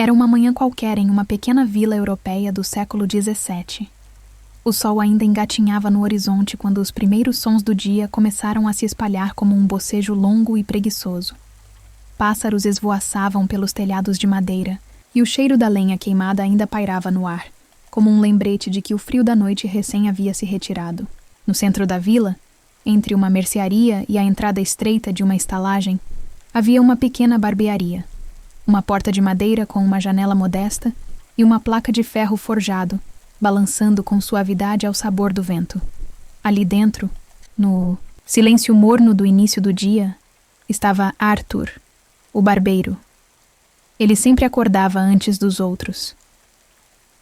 Era uma manhã qualquer em uma pequena vila europeia do século XVII. O sol ainda engatinhava no horizonte quando os primeiros sons do dia começaram a se espalhar como um bocejo longo e preguiçoso. Pássaros esvoaçavam pelos telhados de madeira, e o cheiro da lenha queimada ainda pairava no ar, como um lembrete de que o frio da noite recém havia se retirado. No centro da vila, entre uma mercearia e a entrada estreita de uma estalagem, havia uma pequena barbearia. Uma porta de madeira com uma janela modesta e uma placa de ferro forjado, balançando com suavidade ao sabor do vento. Ali dentro, no silêncio morno do início do dia, estava Arthur, o barbeiro. Ele sempre acordava antes dos outros.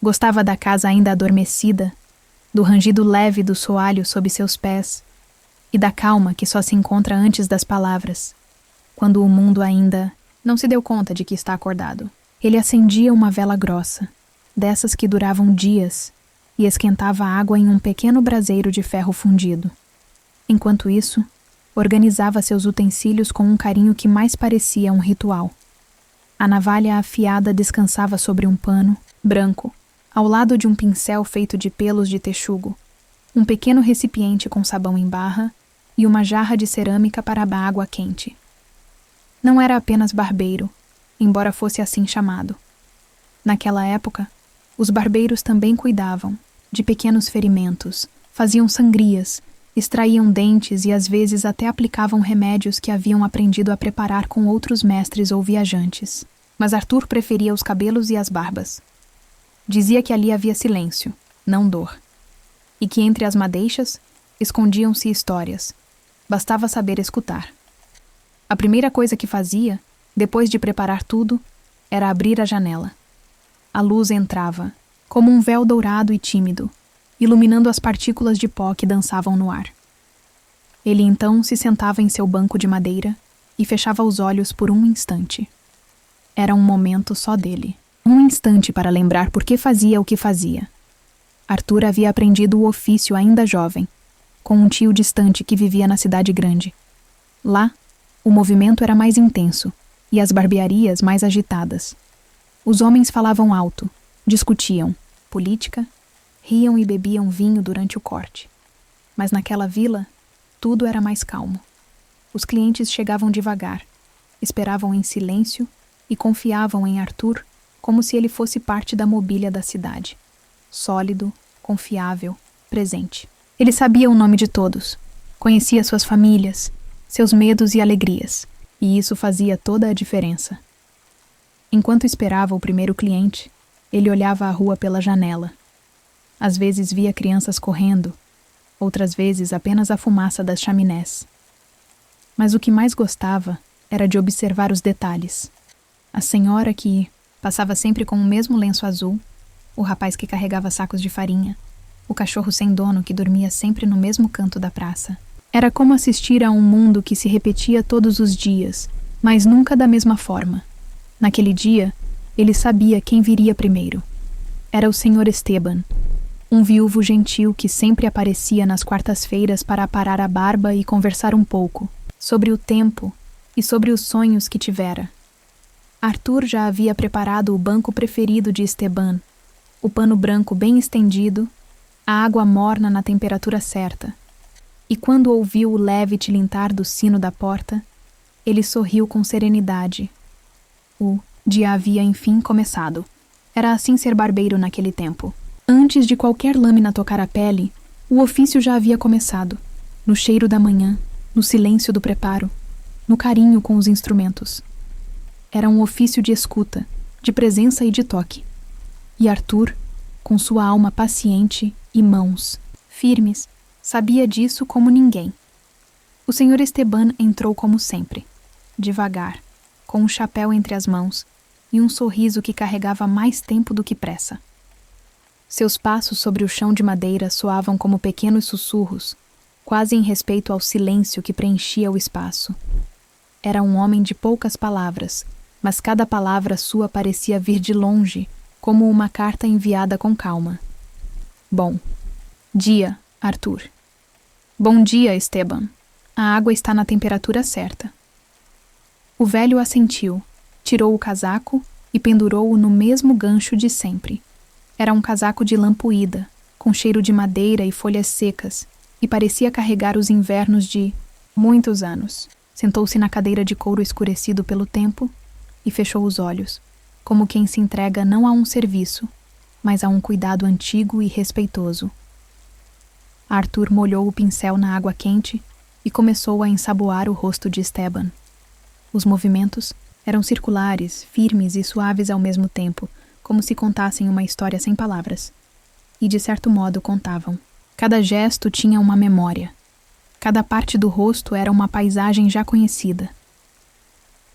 Gostava da casa ainda adormecida, do rangido leve do soalho sob seus pés e da calma que só se encontra antes das palavras, quando o mundo ainda não se deu conta de que está acordado. Ele acendia uma vela grossa, dessas que duravam dias, e esquentava a água em um pequeno braseiro de ferro fundido. Enquanto isso, organizava seus utensílios com um carinho que mais parecia um ritual. A navalha afiada descansava sobre um pano branco, ao lado de um pincel feito de pelos de texugo, um pequeno recipiente com sabão em barra e uma jarra de cerâmica para a água quente. Não era apenas barbeiro, embora fosse assim chamado. Naquela época, os barbeiros também cuidavam de pequenos ferimentos, faziam sangrias, extraíam dentes e às vezes até aplicavam remédios que haviam aprendido a preparar com outros mestres ou viajantes. Mas Arthur preferia os cabelos e as barbas. Dizia que ali havia silêncio, não dor, e que entre as madeixas escondiam-se histórias. Bastava saber escutar. A primeira coisa que fazia, depois de preparar tudo, era abrir a janela. A luz entrava, como um véu dourado e tímido, iluminando as partículas de pó que dançavam no ar. Ele então se sentava em seu banco de madeira e fechava os olhos por um instante. Era um momento só dele. Um instante para lembrar por que fazia o que fazia. Arthur havia aprendido o ofício ainda jovem, com um tio distante que vivia na cidade grande. Lá, o movimento era mais intenso e as barbearias mais agitadas. Os homens falavam alto, discutiam política, riam e bebiam vinho durante o corte. Mas naquela vila, tudo era mais calmo. Os clientes chegavam devagar, esperavam em silêncio e confiavam em Arthur como se ele fosse parte da mobília da cidade. Sólido, confiável, presente. Ele sabia o nome de todos, conhecia suas famílias, seus medos e alegrias, e isso fazia toda a diferença. Enquanto esperava o primeiro cliente, ele olhava a rua pela janela. Às vezes via crianças correndo, outras vezes apenas a fumaça das chaminés. Mas o que mais gostava era de observar os detalhes. A senhora que passava sempre com o mesmo lenço azul, o rapaz que carregava sacos de farinha, o cachorro sem dono que dormia sempre no mesmo canto da praça. Era como assistir a um mundo que se repetia todos os dias, mas nunca da mesma forma. Naquele dia, ele sabia quem viria primeiro. Era o Sr. Esteban, um viúvo gentil que sempre aparecia nas quartas-feiras para aparar a barba e conversar um pouco sobre o tempo e sobre os sonhos que tivera. Arthur já havia preparado o banco preferido de Esteban, o pano branco bem estendido, a água morna na temperatura certa. E quando ouviu o leve tilintar do sino da porta, ele sorriu com serenidade. O dia havia enfim começado. Era assim ser barbeiro naquele tempo. Antes de qualquer lâmina tocar a pele, o ofício já havia começado. No cheiro da manhã, no silêncio do preparo, no carinho com os instrumentos. Era um ofício de escuta, de presença e de toque. E Arthur, com sua alma paciente e mãos firmes, sabia disso como ninguém. O Sr. Esteban entrou como sempre, devagar, com um chapéu entre as mãos e um sorriso que carregava mais tempo do que pressa. Seus passos sobre o chão de madeira soavam como pequenos sussurros, quase em respeito ao silêncio que preenchia o espaço. Era um homem de poucas palavras, mas cada palavra sua parecia vir de longe, como uma carta enviada com calma. Bom dia, Arthur. Bom dia, Esteban. A água está na temperatura certa. O velho assentiu, tirou o casaco e pendurou-o no mesmo gancho de sempre. Era um casaco de lã puída, com cheiro de madeira e folhas secas, e parecia carregar os invernos de muitos anos. Sentou-se na cadeira de couro escurecido pelo tempo e fechou os olhos, como quem se entrega não a um serviço, mas a um cuidado antigo e respeitoso. Arthur molhou o pincel na água quente e começou a ensaboar o rosto de Esteban. Os movimentos eram circulares, firmes e suaves ao mesmo tempo, como se contassem uma história sem palavras. E de certo modo contavam. Cada gesto tinha uma memória. Cada parte do rosto era uma paisagem já conhecida.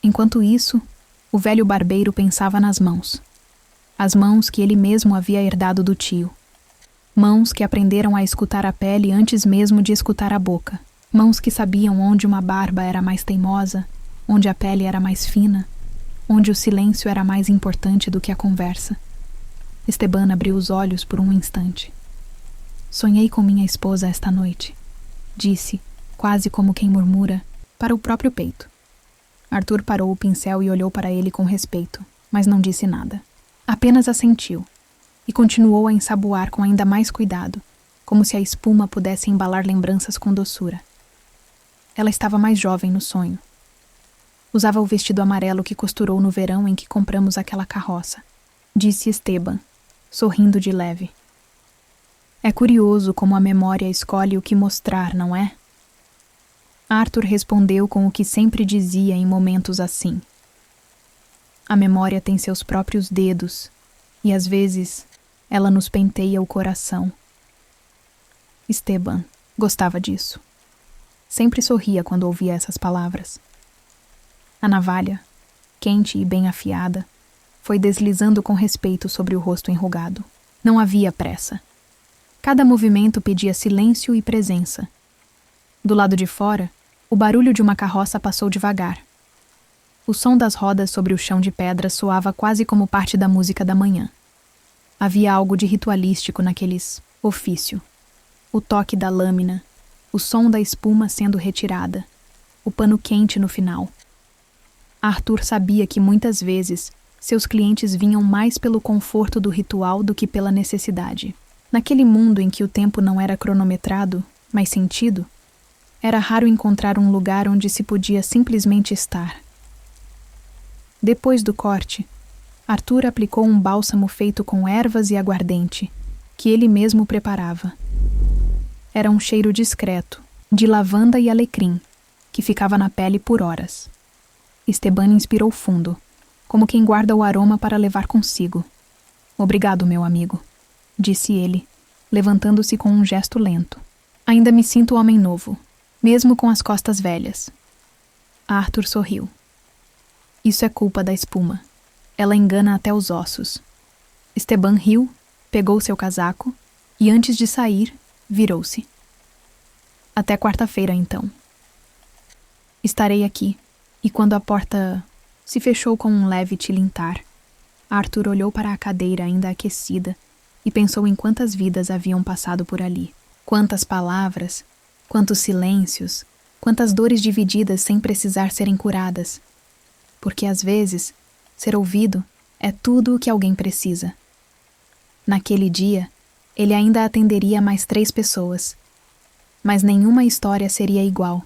Enquanto isso, o velho barbeiro pensava nas mãos. As mãos que ele mesmo havia herdado do tio. Mãos que aprenderam a escutar a pele antes mesmo de escutar a boca. Mãos que sabiam onde uma barba era mais teimosa, onde a pele era mais fina, onde o silêncio era mais importante do que a conversa. Esteban abriu os olhos por um instante. Sonhei com minha esposa esta noite, disse, quase como quem murmura, para o próprio peito. Arthur parou o pincel e olhou para ele com respeito, mas não disse nada. Apenas assentiu, e continuou a ensaboar com ainda mais cuidado, como se a espuma pudesse embalar lembranças com doçura. Ela estava mais jovem no sonho. Usava o vestido amarelo que costurou no verão em que compramos aquela carroça, disse Esteban, sorrindo de leve. É curioso como a memória escolhe o que mostrar, não é? Arthur respondeu com o que sempre dizia em momentos assim. A memória tem seus próprios dedos, e às vezes ela nos penteia o coração. Esteban gostava disso. Sempre sorria quando ouvia essas palavras. A navalha, quente e bem afiada, foi deslizando com respeito sobre o rosto enrugado. Não havia pressa. Cada movimento pedia silêncio e presença. Do lado de fora, o barulho de uma carroça passou devagar. O som das rodas sobre o chão de pedra soava quase como parte da música da manhã. Havia algo de ritualístico naqueles ofício. O toque da lâmina, o som da espuma sendo retirada, o pano quente no final. Arthur sabia que muitas vezes seus clientes vinham mais pelo conforto do ritual do que pela necessidade. Naquele mundo em que o tempo não era cronometrado, mas sentido, era raro encontrar um lugar onde se podia simplesmente estar. Depois do corte, Arthur aplicou um bálsamo feito com ervas e aguardente, que ele mesmo preparava. Era um cheiro discreto, de lavanda e alecrim, que ficava na pele por horas. Esteban inspirou fundo, como quem guarda o aroma para levar consigo. Obrigado, meu amigo, disse ele, levantando-se com um gesto lento. Ainda me sinto homem novo, mesmo com as costas velhas. Arthur sorriu. Isso é culpa da espuma. Ela engana até os ossos. Esteban riu, pegou seu casaco e, antes de sair, virou-se. Até quarta-feira, então. Estarei aqui, e quando a porta se fechou com um leve tilintar, Arthur olhou para a cadeira ainda aquecida e pensou em quantas vidas haviam passado por ali. Quantas palavras, quantos silêncios, quantas dores divididas sem precisar serem curadas. Porque às vezes, ser ouvido é tudo o que alguém precisa. Naquele dia, ele ainda atenderia mais 3 pessoas. Mas nenhuma história seria igual.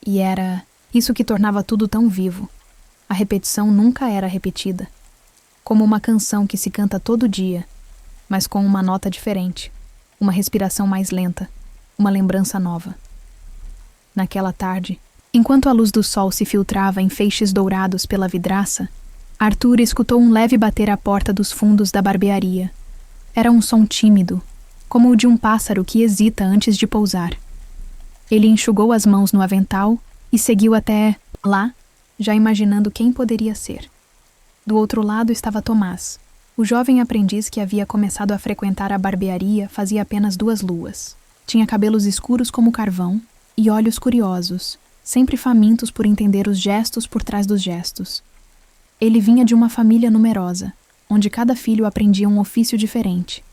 E era isso que tornava tudo tão vivo. A repetição nunca era repetida. Como uma canção que se canta todo dia, mas com uma nota diferente, uma respiração mais lenta, uma lembrança nova. Naquela tarde, enquanto a luz do sol se filtrava em feixes dourados pela vidraça, Arthur escutou um leve bater à porta dos fundos da barbearia. Era um som tímido, como o de um pássaro que hesita antes de pousar. Ele enxugou as mãos no avental e seguiu até lá, já imaginando quem poderia ser. Do outro lado estava Tomás, o jovem aprendiz que havia começado a frequentar a barbearia fazia apenas 2 luas. Tinha cabelos escuros como carvão e olhos curiosos, sempre famintos por entender os gestos por trás dos gestos. Ele vinha de uma família numerosa, onde cada filho aprendia um ofício diferente,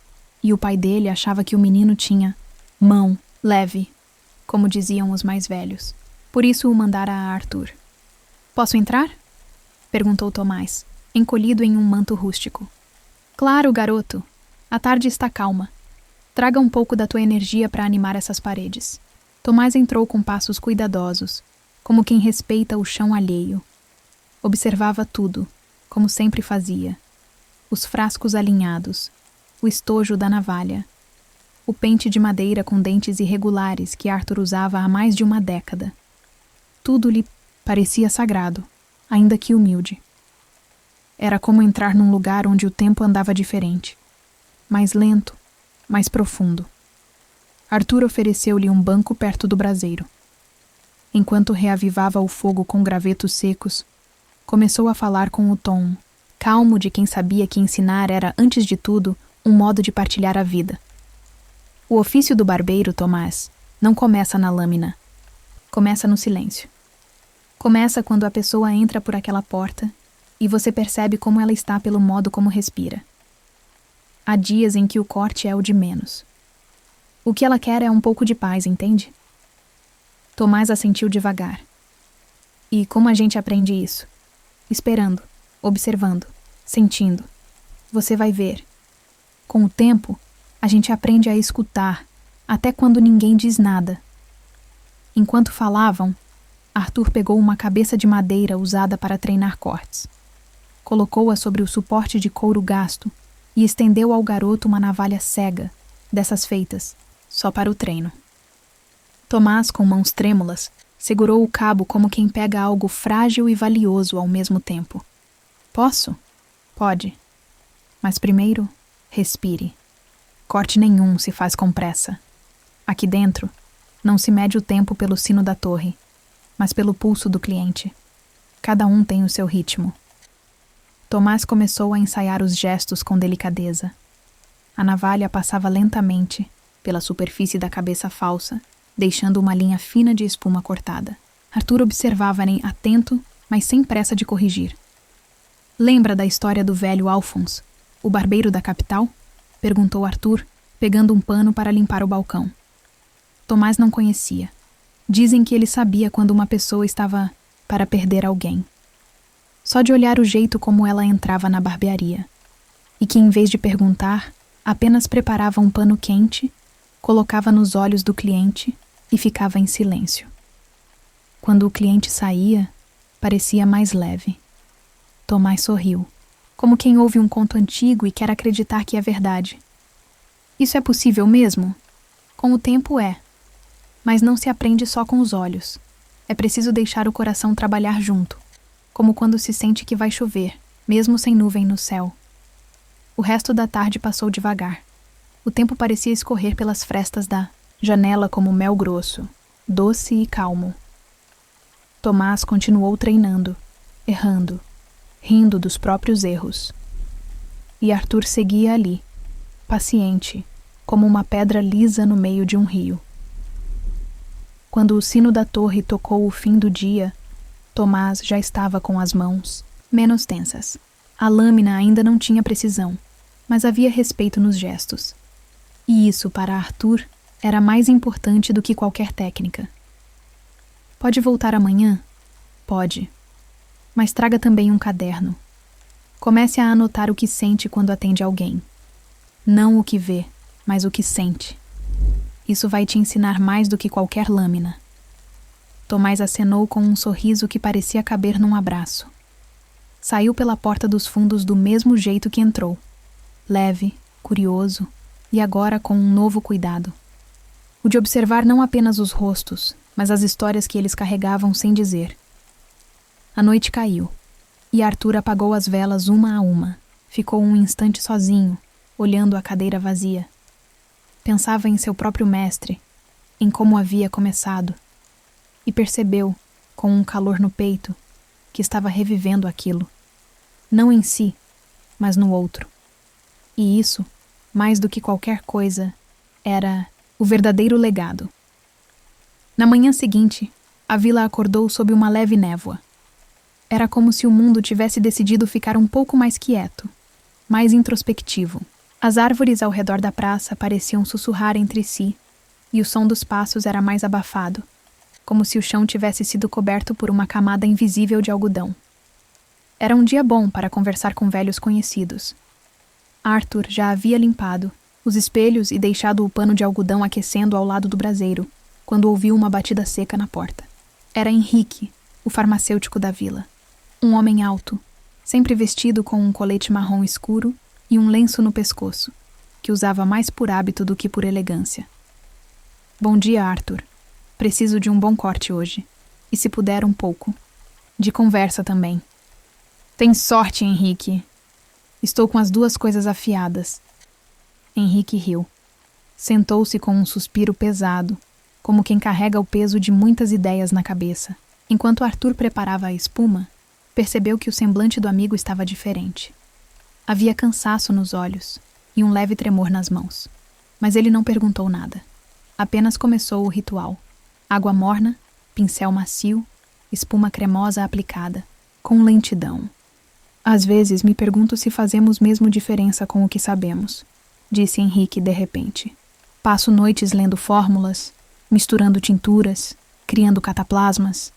e o pai dele achava que o menino tinha mão leve, como diziam os mais velhos. Por isso o mandara a Arthur. — Posso entrar? — perguntou Tomás, encolhido em um manto rústico. Claro, garoto. A tarde está calma. Traga um pouco da tua energia para animar essas paredes. Tomás entrou com passos cuidadosos, como quem respeita o chão alheio. Observava tudo, como sempre fazia. Os frascos alinhados, o estojo da navalha, o pente de madeira com dentes irregulares que Arthur usava há mais de uma década. Tudo lhe parecia sagrado, ainda que humilde. Era como entrar num lugar onde o tempo andava diferente, mais lento, mais profundo. Arthur ofereceu-lhe um banco perto do braseiro. Enquanto reavivava o fogo com gravetos secos, começou a falar com o tom calmo de quem sabia que ensinar era, antes de tudo, um modo de partilhar a vida. O ofício do barbeiro, Tomás, não começa na lâmina. Começa no silêncio. Começa quando a pessoa entra por aquela porta e você percebe como ela está pelo modo como respira. Há dias em que o corte é o de menos. O que ela quer é um pouco de paz, entende? Tomás assentiu devagar. E como a gente aprende isso? Esperando, observando, sentindo. Você vai ver. Com o tempo, a gente aprende a escutar, até quando ninguém diz nada. Enquanto falavam, Arthur pegou uma cabeça de madeira usada para treinar cortes. Colocou-a sobre o suporte de couro gasto e estendeu ao garoto uma navalha cega, dessas feitas, só para o treino. Tomás, com mãos trêmulas, segurou o cabo como quem pega algo frágil e valioso ao mesmo tempo. Posso? Pode. Mas primeiro, respire. Corte nenhum se faz com pressa. Aqui dentro, não se mede o tempo pelo sino da torre, mas pelo pulso do cliente. Cada um tem o seu ritmo. Tomás começou a ensaiar os gestos com delicadeza. A navalha passava lentamente pela superfície da cabeça falsa, deixando uma linha fina de espuma cortada. Arthur observava-nem atento, mas sem pressa de corrigir. Lembra da história do velho Alphonse, o barbeiro da capital? Perguntou Arthur, pegando um pano para limpar o balcão. Tomás não conhecia. Dizem que ele sabia quando uma pessoa estava para perder alguém. Só de olhar o jeito como ela entrava na barbearia. E que, em vez de perguntar, apenas preparava um pano quente, colocava nos olhos do cliente e ficava em silêncio. Quando o cliente saía, parecia mais leve. Tomás sorriu, como quem ouve um conto antigo e quer acreditar que é verdade. Isso é possível mesmo? Com o tempo é. Mas não se aprende só com os olhos. É preciso deixar o coração trabalhar junto, como quando se sente que vai chover, mesmo sem nuvem no céu. O resto da tarde passou devagar. O tempo parecia escorrer pelas frestas da janela como mel grosso, doce e calmo. Tomás continuou treinando, errando, rindo dos próprios erros. E Arthur seguia ali, paciente, como uma pedra lisa no meio de um rio. Quando o sino da torre tocou o fim do dia, Tomás já estava com as mãos menos tensas. A lâmina ainda não tinha precisão, mas havia respeito nos gestos. E isso, para Arthur, era mais importante do que qualquer técnica. Pode voltar amanhã? Pode. Mas traga também um caderno. Comece a anotar o que sente quando atende alguém. Não o que vê, mas o que sente. Isso vai te ensinar mais do que qualquer lâmina. Tomás acenou com um sorriso que parecia caber num abraço. Saiu pela porta dos fundos do mesmo jeito que entrou. Leve, curioso, e agora com um novo cuidado. O de observar não apenas os rostos, mas as histórias que eles carregavam sem dizer. A noite caiu, e Arthur apagou as velas uma a uma. Ficou um instante sozinho, olhando a cadeira vazia. Pensava em seu próprio mestre, em como havia começado, e percebeu, com um calor no peito, que estava revivendo aquilo. Não em si, mas no outro. E isso, mais do que qualquer coisa, era o verdadeiro legado. Na manhã seguinte, a vila acordou sob uma leve névoa. Era como se o mundo tivesse decidido ficar um pouco mais quieto, mais introspectivo. As árvores ao redor da praça pareciam sussurrar entre si, e o som dos passos era mais abafado, como se o chão tivesse sido coberto por uma camada invisível de algodão. Era um dia bom para conversar com velhos conhecidos. Arthur já havia limpado os espelhos e deixado o pano de algodão aquecendo ao lado do braseiro, quando ouviu uma batida seca na porta. Era Henrique, o farmacêutico da vila. Um homem alto, sempre vestido com um colete marrom escuro e um lenço no pescoço, que usava mais por hábito do que por elegância. Bom dia, Arthur. Preciso de um bom corte hoje. E se puder, um pouco. De conversa também. Tem sorte, Henrique. Estou com as duas coisas afiadas. Henrique riu. Sentou-se com um suspiro pesado, como quem carrega o peso de muitas ideias na cabeça. Enquanto Arthur preparava a espuma, percebeu que o semblante do amigo estava diferente. Havia cansaço nos olhos e um leve tremor nas mãos. Mas ele não perguntou nada. Apenas começou o ritual. Água morna, pincel macio, espuma cremosa aplicada, com lentidão. Às vezes me pergunto se fazemos mesmo diferença com o que sabemos, disse Henrique de repente. Passo noites lendo fórmulas, misturando tinturas, criando cataplasmas,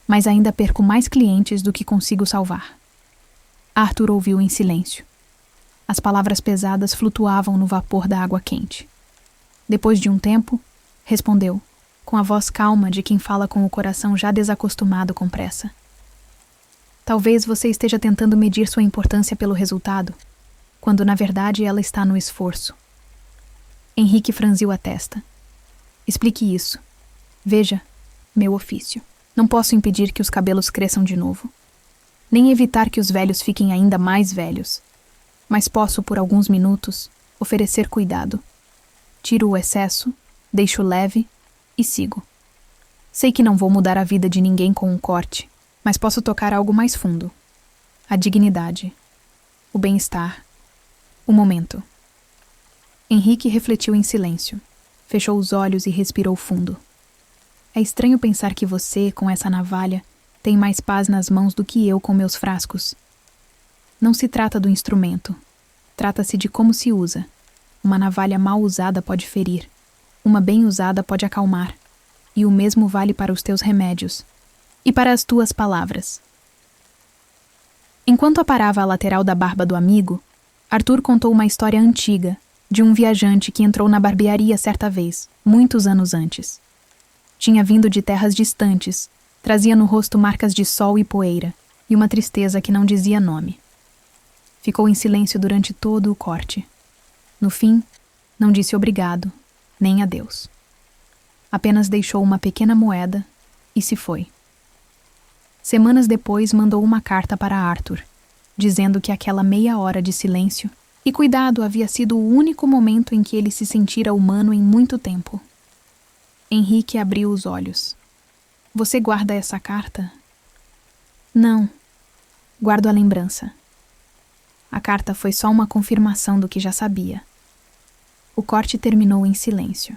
mas ainda perco mais clientes do que consigo salvar. Arthur ouviu em silêncio. As palavras pesadas flutuavam no vapor da água quente. Depois de um tempo, respondeu, com a voz calma de quem fala com o coração já desacostumado com pressa. Talvez você esteja tentando medir sua importância pelo resultado, quando na verdade ela está no esforço. Henrique franziu a testa. Explique isso. Veja, meu ofício. Não posso impedir que os cabelos cresçam de novo, nem evitar que os velhos fiquem ainda mais velhos, mas posso, por alguns minutos, oferecer cuidado. Tiro o excesso, deixo leve e sigo. Sei que não vou mudar a vida de ninguém com um corte, mas posso tocar algo mais fundo. A dignidade, o bem-estar, o momento. Henrique refletiu em silêncio, fechou os olhos e respirou fundo. É estranho pensar que você, com essa navalha, tem mais paz nas mãos do que eu com meus frascos. Não se trata do instrumento. Trata-se de como se usa. Uma navalha mal usada pode ferir. Uma bem usada pode acalmar. E o mesmo vale para os teus remédios. E para as tuas palavras. Enquanto aparava a lateral da barba do amigo, Arthur contou uma história antiga, de um viajante que entrou na barbearia certa vez, muitos anos antes. Tinha vindo de terras distantes, trazia no rosto marcas de sol e poeira, e uma tristeza que não dizia nome. Ficou em silêncio durante todo o corte. No fim, não disse obrigado, nem adeus. Apenas deixou uma pequena moeda e se foi. Semanas depois mandou uma carta para Arthur, dizendo que aquela meia hora de silêncio e cuidado havia sido o único momento em que ele se sentira humano em muito tempo. Henrique abriu os olhos. Você guarda essa carta? Não. Guardo a lembrança. A carta foi só uma confirmação do que já sabia. O corte terminou em silêncio.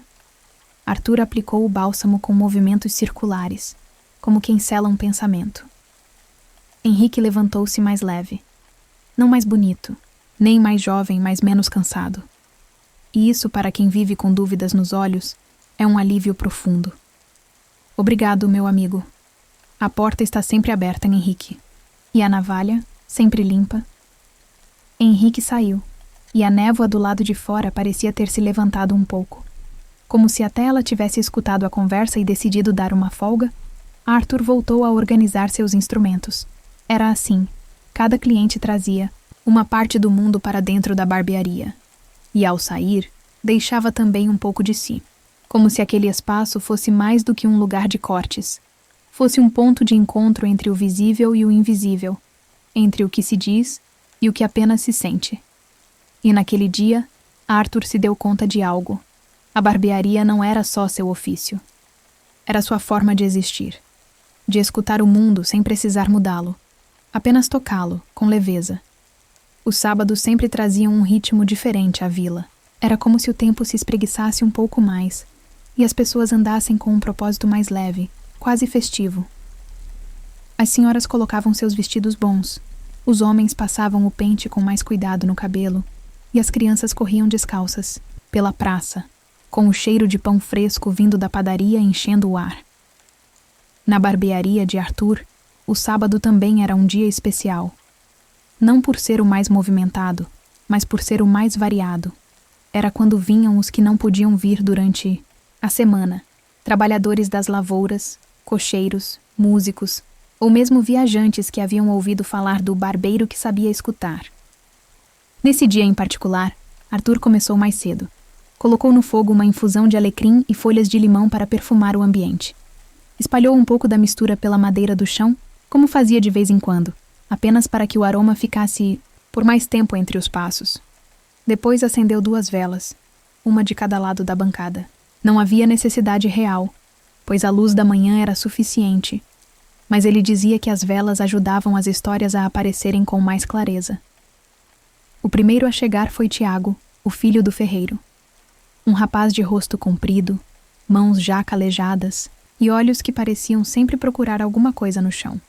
Arthur aplicou o bálsamo com movimentos circulares, como quem sela um pensamento. Henrique levantou-se mais leve. Não mais bonito, nem mais jovem, mas menos cansado. E isso, para quem vive com dúvidas nos olhos, é um alívio profundo. Obrigado, meu amigo. A porta está sempre aberta, Henrique. E a navalha, sempre limpa. Henrique saiu, e a névoa do lado de fora parecia ter se levantado um pouco. Como se até ela tivesse escutado a conversa e decidido dar uma folga, Arthur voltou a organizar seus instrumentos. Era assim. Cada cliente trazia uma parte do mundo para dentro da barbearia. E ao sair, deixava também um pouco de si. Como se aquele espaço fosse mais do que um lugar de cortes. Fosse um ponto de encontro entre o visível e o invisível, entre o que se diz e o que apenas se sente. E naquele dia, Arthur se deu conta de algo. A barbearia não era só seu ofício. Era sua forma de existir. De escutar o mundo sem precisar mudá-lo. Apenas tocá-lo, com leveza. Os sábados sempre traziam um ritmo diferente à vila. Era como se o tempo se espreguiçasse um pouco mais, e as pessoas andassem com um propósito mais leve, quase festivo. As senhoras colocavam seus vestidos bons, os homens passavam o pente com mais cuidado no cabelo, e as crianças corriam descalças, pela praça, com o cheiro de pão fresco vindo da padaria enchendo o ar. Na barbearia de Arthur, O sábado também era um dia especial. Não por ser o mais movimentado, mas por ser o mais variado. Era quando vinham os que não podiam vir durante a semana. Trabalhadores das lavouras, cocheiros, músicos, ou mesmo viajantes que haviam ouvido falar do barbeiro que sabia escutar. Nesse dia em particular, Arthur começou mais cedo. Colocou no fogo uma infusão de alecrim e folhas de limão para perfumar o ambiente. Espalhou um pouco da mistura pela madeira do chão, como fazia de vez em quando, apenas para que o aroma ficasse por mais tempo entre os passos. Depois acendeu 2 velas, uma de cada lado da bancada. Não havia necessidade real, pois a luz da manhã era suficiente, mas ele dizia que as velas ajudavam as histórias a aparecerem com mais clareza. O primeiro a chegar foi Tiago, o filho do ferreiro. Um rapaz de rosto comprido, mãos já calejadas e olhos que pareciam sempre procurar alguma coisa no chão.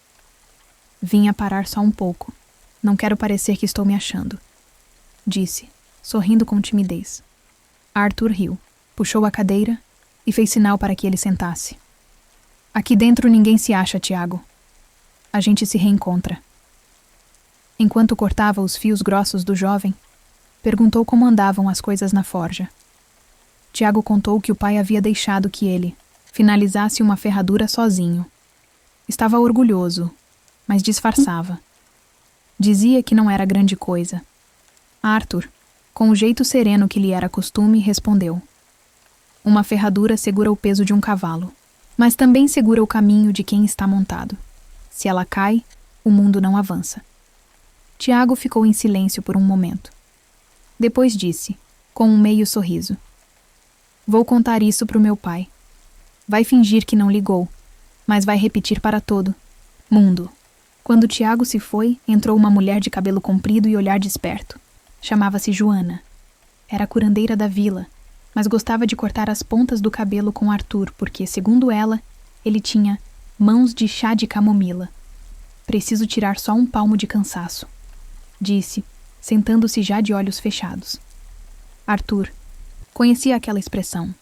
Vinha parar só um pouco. Não quero parecer que estou me achando, disse, sorrindo com timidez. Arthur riu, puxou a cadeira e fez sinal para que ele sentasse. Aqui dentro ninguém se acha, Tiago. A gente se reencontra. Enquanto cortava os fios grossos do jovem, perguntou como andavam as coisas na forja. Tiago contou que o pai havia deixado que ele finalizasse uma ferradura sozinho. Estava orgulhoso, mas disfarçava. Dizia que não era grande coisa. Arthur, com o jeito sereno que lhe era costume, respondeu: uma ferradura segura o peso de um cavalo, mas também segura o caminho de quem está montado. Se ela cai, o mundo não avança. Tiago ficou em silêncio por um momento. Depois disse, com um meio sorriso: vou contar isso para o meu pai. Vai fingir que não ligou, mas vai repetir para todo mundo. Quando Tiago se foi, entrou uma mulher de cabelo comprido e olhar desperto. Chamava-se Joana. Era a curandeira da vila, mas gostava de cortar as pontas do cabelo com Arthur, porque, segundo ela, ele tinha mãos de chá de camomila. Preciso tirar só um palmo de cansaço, disse, sentando-se já de olhos fechados. Arthur conhecia aquela expressão.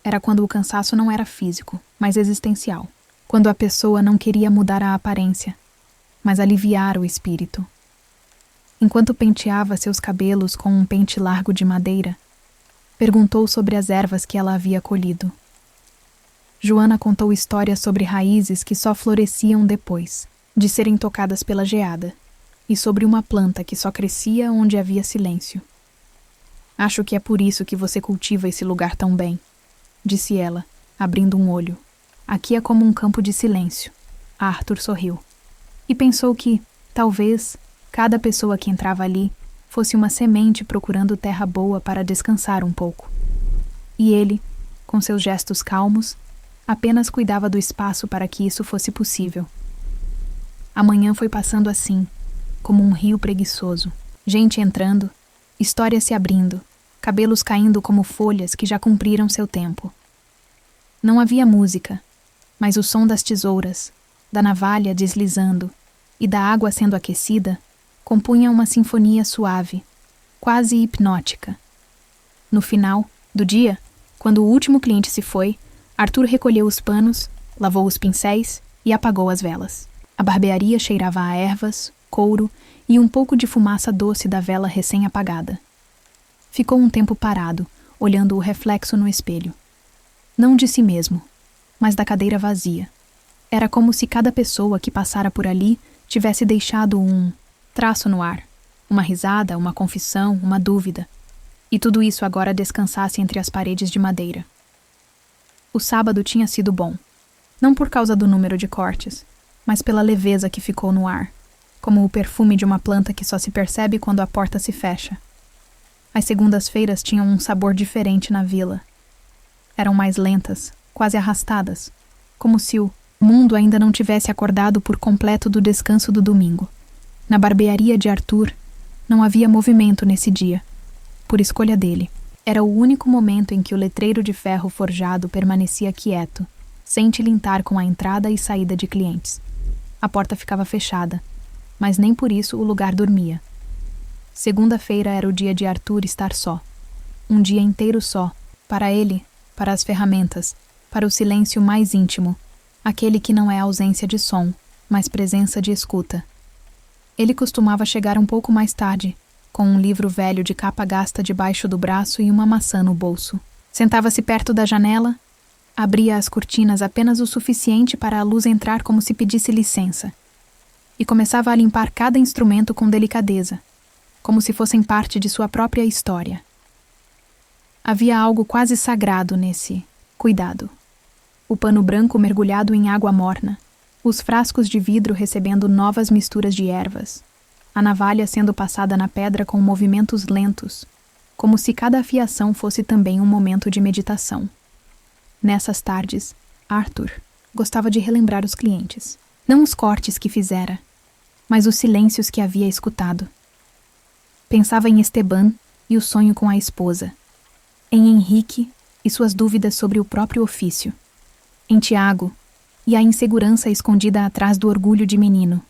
Era quando o cansaço não era físico, mas existencial. Quando a pessoa não queria mudar a aparência, mas aliviar o espírito. Enquanto penteava seus cabelos com um pente largo de madeira, perguntou sobre as ervas que ela havia colhido. Joana contou histórias sobre raízes que só floresciam depois de serem tocadas pela geada, e sobre uma planta que só crescia onde havia silêncio. Acho que é por isso que você cultiva esse lugar tão bem, disse ela, abrindo um olho. Aqui é como um campo de silêncio. Arthur sorriu. E pensou que, talvez, cada pessoa que entrava ali fosse uma semente procurando terra boa para descansar um pouco. E ele, com seus gestos calmos, apenas cuidava do espaço para que isso fosse possível. A manhã foi passando assim, como um rio preguiçoso. Gente entrando, histórias se abrindo, cabelos caindo como folhas que já cumpriram seu tempo. Não havia música, mas o som das tesouras, da navalha deslizando e da água sendo aquecida compunha uma sinfonia suave, quase hipnótica. No final do dia, quando o último cliente se foi, Arthur recolheu os panos, lavou os pincéis e apagou as velas. A barbearia cheirava a ervas, couro e um pouco de fumaça doce da vela recém-apagada. Ficou um tempo parado, olhando o reflexo no espelho. Não de si mesmo, mas da cadeira vazia. Era como se cada pessoa que passara por ali tivesse deixado um traço no ar, uma risada, uma confissão, uma dúvida, e tudo isso agora descansasse entre as paredes de madeira. O sábado tinha sido bom, não por causa do número de cortes, mas pela leveza que ficou no ar, como o perfume de uma planta que só se percebe quando a porta se fecha. As segundas-feiras tinham um sabor diferente na vila. Eram mais lentas, quase arrastadas, como se o mundo ainda não tivesse acordado por completo do descanso do domingo. Na barbearia de Arthur, não havia movimento nesse dia, por escolha dele. Era o único momento em que o letreiro de ferro forjado permanecia quieto, sem tilintar com a entrada e saída de clientes. A porta ficava fechada, mas nem por isso o lugar dormia. Segunda-feira era o dia de Arthur estar só. Um dia inteiro só, para ele, para as ferramentas, para o silêncio mais íntimo, aquele que não é ausência de som, mas presença de escuta. Ele costumava chegar um pouco mais tarde, com um livro velho de capa gasta debaixo do braço e uma maçã no bolso. Sentava-se perto da janela, abria as cortinas apenas o suficiente para a luz entrar como se pedisse licença, e começava a limpar cada instrumento com delicadeza, como se fossem parte de sua própria história. Havia algo quase sagrado nesse cuidado. O pano branco mergulhado em água morna, os frascos de vidro recebendo novas misturas de ervas, a navalha sendo passada na pedra com movimentos lentos, como se cada afiação fosse também um momento de meditação. Nessas tardes, Arthur gostava de relembrar os clientes, não os cortes que fizera, mas os silêncios que havia escutado. Pensava em Esteban e o sonho com a esposa, em Henrique e suas dúvidas sobre o próprio ofício, em Tiago e a insegurança escondida atrás do orgulho de menino,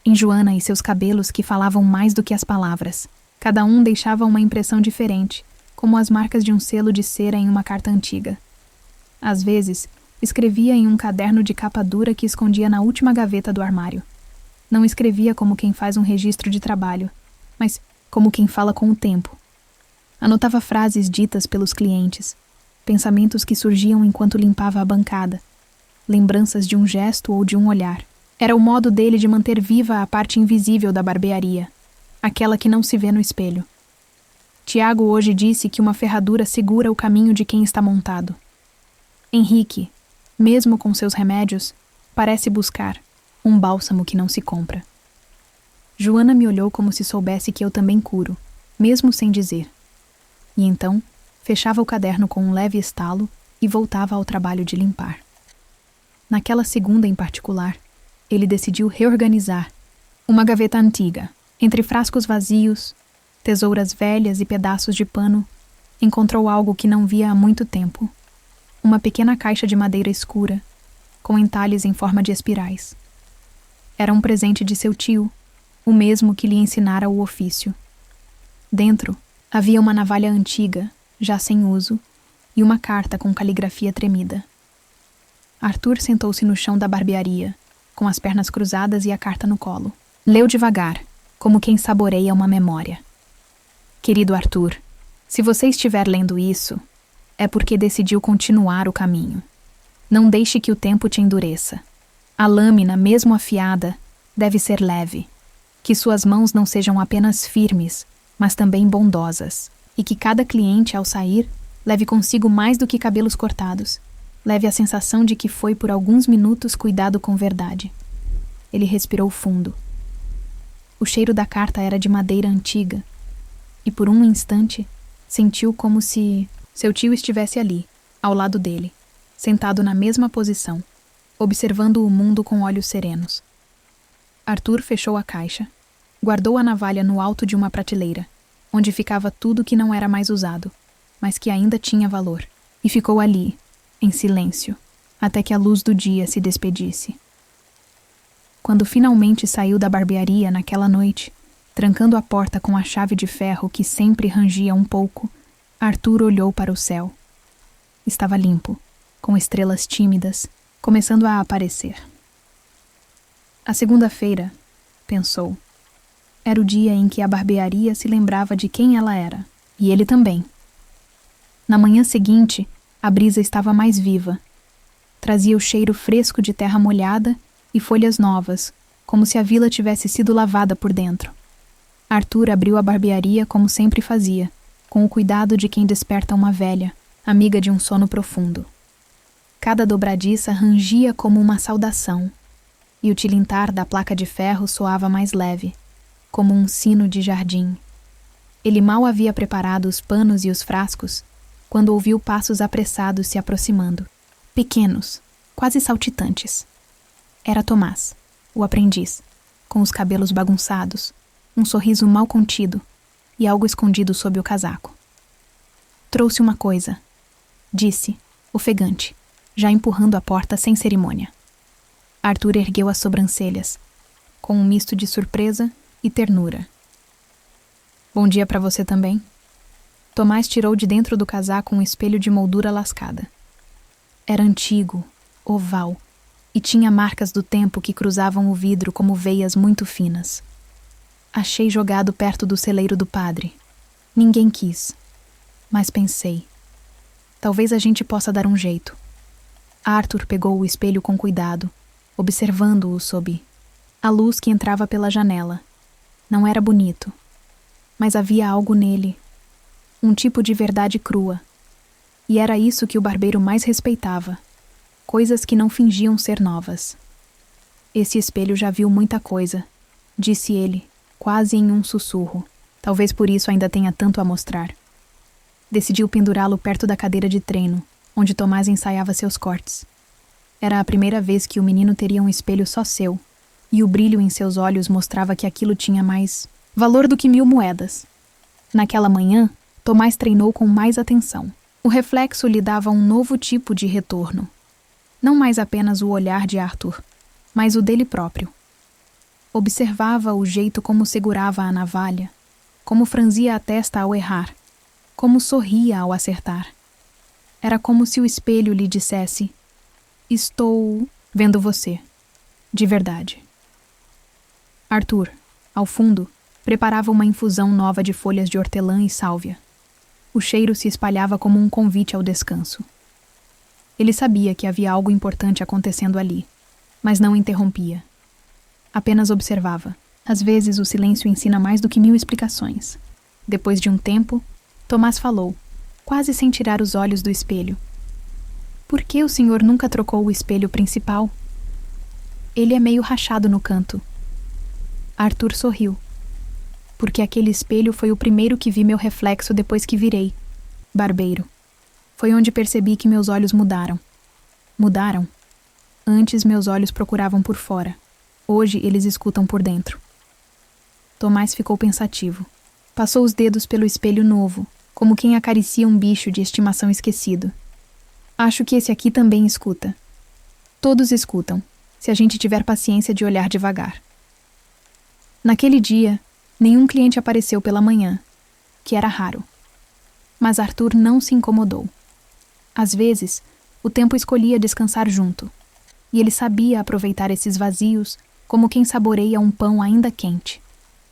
em Joana e seus cabelos que falavam mais do que as palavras. Cada um deixava uma impressão diferente, como as marcas de um selo de cera em uma carta antiga. Às vezes, escrevia em um caderno de capa dura que escondia na última gaveta do armário. Não escrevia como quem faz um registro de trabalho, mas como quem fala com o tempo. Anotava frases ditas pelos clientes, pensamentos que surgiam enquanto limpava a bancada, lembranças de um gesto ou de um olhar. Era o modo dele de manter viva a parte invisível da barbearia, aquela que não se vê no espelho. Tiago hoje disse que uma ferradura segura o caminho de quem está montado. Henrique, mesmo com seus remédios, parece buscar um bálsamo que não se compra. Joana me olhou como se soubesse que eu também curo, mesmo sem dizer. E então, fechava o caderno com um leve estalo e voltava ao trabalho de limpar. Naquela segunda em particular, ele decidiu reorganizar uma gaveta antiga. Entre frascos vazios, tesouras velhas e pedaços de pano, encontrou algo que não via há muito tempo. Uma pequena caixa de madeira escura, com entalhes em forma de espirais. Era um presente de seu tio, o mesmo que lhe ensinara o ofício. Dentro, havia uma navalha antiga, já sem uso, e uma carta com caligrafia tremida. Arthur sentou-se no chão da barbearia, com as pernas cruzadas e a carta no colo. Leu devagar, como quem saboreia uma memória. Querido Arthur, se você estiver lendo isso, é porque decidiu continuar o caminho. Não deixe que o tempo te endureça. A lâmina, mesmo afiada, deve ser leve. Que suas mãos não sejam apenas firmes, mas também bondosas. E que cada cliente, ao sair, leve consigo mais do que cabelos cortados. Leve a sensação de que foi por alguns minutos cuidado com verdade. Ele respirou fundo. O cheiro da carta era de madeira antiga, e por um instante sentiu como se seu tio estivesse ali, ao lado dele, sentado na mesma posição, observando o mundo com olhos serenos. Arthur fechou a caixa, guardou a navalha no alto de uma prateleira, onde ficava tudo que não era mais usado, mas que ainda tinha valor, e ficou ali, em silêncio, até que a luz do dia se despedisse. Quando finalmente saiu da barbearia naquela noite, trancando a porta com a chave de ferro que sempre rangia um pouco, Arthur olhou para o céu. Estava limpo, com estrelas tímidas, começando a aparecer. A segunda-feira, pensou, era o dia em que a barbearia se lembrava de quem ela era, e ele também. Na manhã seguinte, a brisa estava mais viva. Trazia o cheiro fresco de terra molhada e folhas novas, como se a vila tivesse sido lavada por dentro. Arthur abriu a barbearia como sempre fazia, com o cuidado de quem desperta uma velha, amiga de um sono profundo. Cada dobradiça rangia como uma saudação, e o tilintar da placa de ferro soava mais leve, como um sino de jardim. Ele mal havia preparado os panos e os frascos, quando ouviu passos apressados se aproximando, pequenos, quase saltitantes. Era Tomás, o aprendiz, com os cabelos bagunçados, um sorriso mal contido e algo escondido sob o casaco. Trouxe uma coisa, disse, ofegante, já empurrando a porta sem cerimônia. Arthur ergueu as sobrancelhas, com um misto de surpresa e ternura. Bom dia para você também. Tomás tirou de dentro do casaco um espelho de moldura lascada. Era antigo, oval, e tinha marcas do tempo que cruzavam o vidro como veias muito finas. Achei jogado perto do celeiro do padre. Ninguém quis, mas pensei, talvez a gente possa dar um jeito. Arthur pegou o espelho com cuidado, observando-o sob a luz que entrava pela janela. Não era bonito, mas havia algo nele, um tipo de verdade crua. E era isso que o barbeiro mais respeitava, coisas que não fingiam ser novas. Esse espelho já viu muita coisa, disse ele, quase em um sussurro. Talvez por isso ainda tenha tanto a mostrar. Decidiu pendurá-lo perto da cadeira de treino, onde Tomás ensaiava seus cortes. Era a primeira vez que o menino teria um espelho só seu, e o brilho em seus olhos mostrava que aquilo tinha mais valor do que 1000 moedas. Naquela manhã, Tomás treinou com mais atenção. O reflexo lhe dava um novo tipo de retorno. Não mais apenas o olhar de Arthur, mas o dele próprio. Observava o jeito como segurava a navalha, como franzia a testa ao errar, como sorria ao acertar. Era como se o espelho lhe dissesse: estou vendo você, de verdade. Arthur, ao fundo, preparava uma infusão nova de folhas de hortelã e sálvia. O cheiro se espalhava como um convite ao descanso. Ele sabia que havia algo importante acontecendo ali, mas não interrompia. Apenas observava. Às vezes o silêncio ensina mais do que 1000 explicações. Depois de um tempo, Tomás falou, quase sem tirar os olhos do espelho. Por que o senhor nunca trocou o espelho principal? Ele é meio rachado no canto. Arthur sorriu. Porque aquele espelho foi o primeiro que vi meu reflexo depois que virei barbeiro. Foi onde percebi que meus olhos mudaram. Mudaram. Antes meus olhos procuravam por fora. Hoje eles escutam por dentro. Tomás ficou pensativo. Passou os dedos pelo espelho novo, como quem acaricia um bicho de estimação esquecido. Acho que esse aqui também escuta. Todos escutam, se a gente tiver paciência de olhar devagar. Naquele dia, nenhum cliente apareceu pela manhã, que era raro. Mas Arthur não se incomodou. Às vezes, o tempo escolhia descansar junto, e ele sabia aproveitar esses vazios como quem saboreia um pão ainda quente,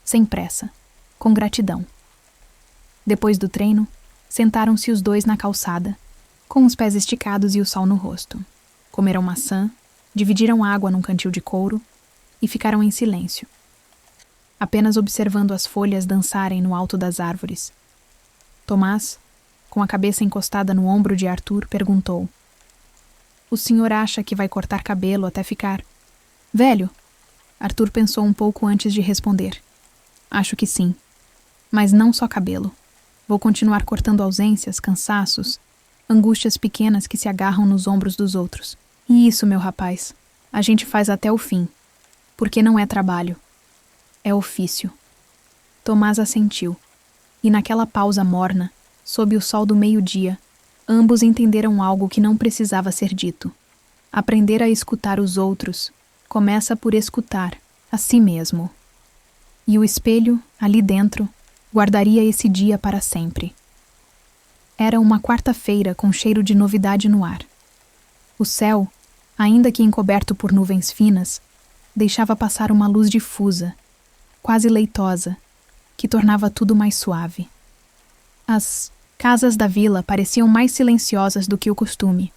sem pressa, com gratidão. Depois do treino, sentaram-se os dois na calçada, com os pés esticados e o sol no rosto. Comeram maçã, dividiram água num cantil de couro e ficaram em silêncio, apenas observando as folhas dançarem no alto das árvores. Tomás, com a cabeça encostada no ombro de Arthur, perguntou: "O senhor acha que vai cortar cabelo até ficar velho?" Arthur pensou um pouco antes de responder. "Acho que sim. Mas não só cabelo. Vou continuar cortando ausências, cansaços, angústias pequenas que se agarram nos ombros dos outros. E isso, meu rapaz, a gente faz até o fim. Porque não é trabalho. É ofício." Tomás assentiu. E naquela pausa morna, sob o sol do meio-dia, ambos entenderam algo que não precisava ser dito. Aprender a escutar os outros começa por escutar a si mesmo. E o espelho, ali dentro, guardaria esse dia para sempre. Era uma quarta-feira com cheiro de novidade no ar. O céu, ainda que encoberto por nuvens finas, deixava passar uma luz difusa, quase leitosa, que tornava tudo mais suave. As casas da vila pareciam mais silenciosas do que o costume,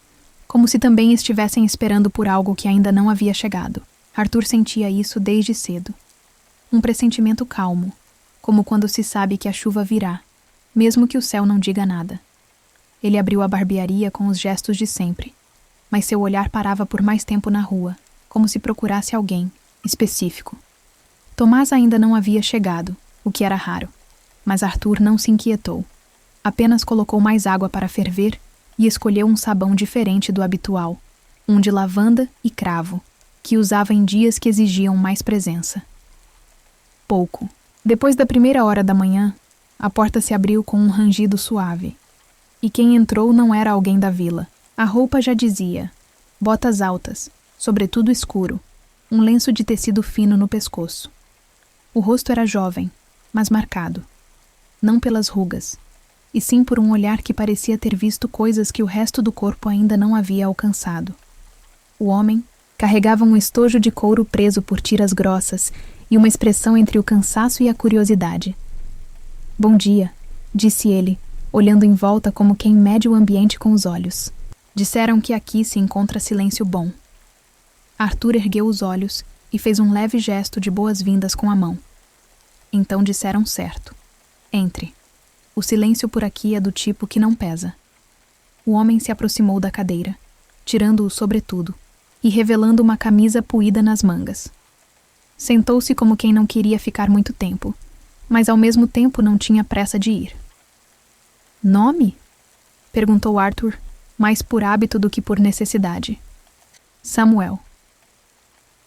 como se também estivessem esperando por algo que ainda não havia chegado. Arthur sentia isso desde cedo. Um pressentimento calmo, como quando se sabe que a chuva virá, mesmo que o céu não diga nada. Ele abriu a barbearia com os gestos de sempre, mas seu olhar parava por mais tempo na rua, como se procurasse alguém específico. Tomás ainda não havia chegado, o que era raro, mas Arthur não se inquietou. Apenas colocou mais água para ferver e escolheu um sabão diferente do habitual, um de lavanda e cravo, que usava em dias que exigiam mais presença. Pouco. Depois da primeira hora da manhã, a porta se abriu com um rangido suave. E quem entrou não era alguém da vila. A roupa já dizia: botas altas, sobretudo escuro, um lenço de tecido fino no pescoço. O rosto era jovem, mas marcado. Não pelas rugas, e sim por um olhar que parecia ter visto coisas que o resto do corpo ainda não havia alcançado. O homem, Carregava um estojo de couro preso por tiras grossas e uma expressão entre o cansaço e a curiosidade. Bom dia, disse ele, olhando em volta como quem mede o ambiente com os olhos. Disseram que aqui se encontra silêncio bom. Arthur ergueu os olhos e fez um leve gesto de boas-vindas com a mão. Então disseram certo. Entre. O silêncio por aqui é do tipo que não pesa. O homem se aproximou da cadeira, tirando o sobretudo e revelando uma camisa puída nas mangas. Sentou-se como quem não queria ficar muito tempo, mas ao mesmo tempo não tinha pressa de ir. Nome? Perguntou Arthur, mais por hábito do que por necessidade. Samuel.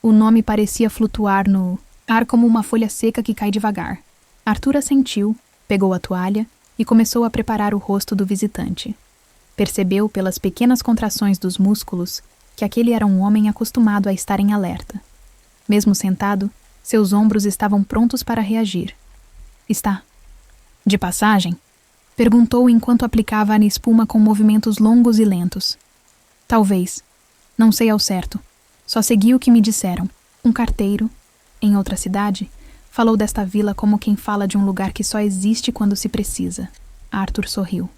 O nome parecia flutuar no ar como uma folha seca que cai devagar. Arthur assentiu, pegou a toalha e começou a preparar o rosto do visitante. Percebeu pelas pequenas contrações dos músculos que aquele era um homem acostumado a estar em alerta. Mesmo sentado, seus ombros estavam prontos para reagir. Está de passagem? Perguntou enquanto aplicava a espuma com movimentos longos e lentos. Talvez. Não sei ao certo. Só segui o que me disseram. Um carteiro, em outra cidade, falou desta vila como quem fala de um lugar que só existe quando se precisa. Arthur sorriu.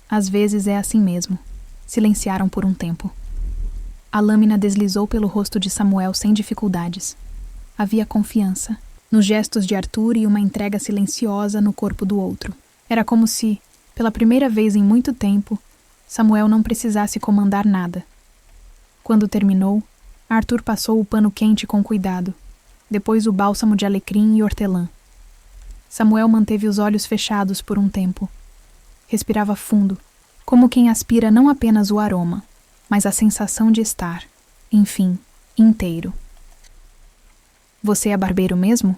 Às vezes é assim mesmo. Silenciaram por um tempo. A lâmina deslizou pelo rosto de Samuel sem dificuldades. Havia confiança nos gestos de Arthur e uma entrega silenciosa no corpo do outro. Era como se, pela primeira vez em muito tempo, Samuel não precisasse comandar nada. Quando terminou, Arthur passou o pano quente com cuidado, depois o bálsamo de alecrim e hortelã. Samuel manteve os olhos fechados por um tempo. Respirava fundo, como quem aspira não apenas o aroma, mas a sensação de estar, enfim, inteiro. Você é barbeiro mesmo?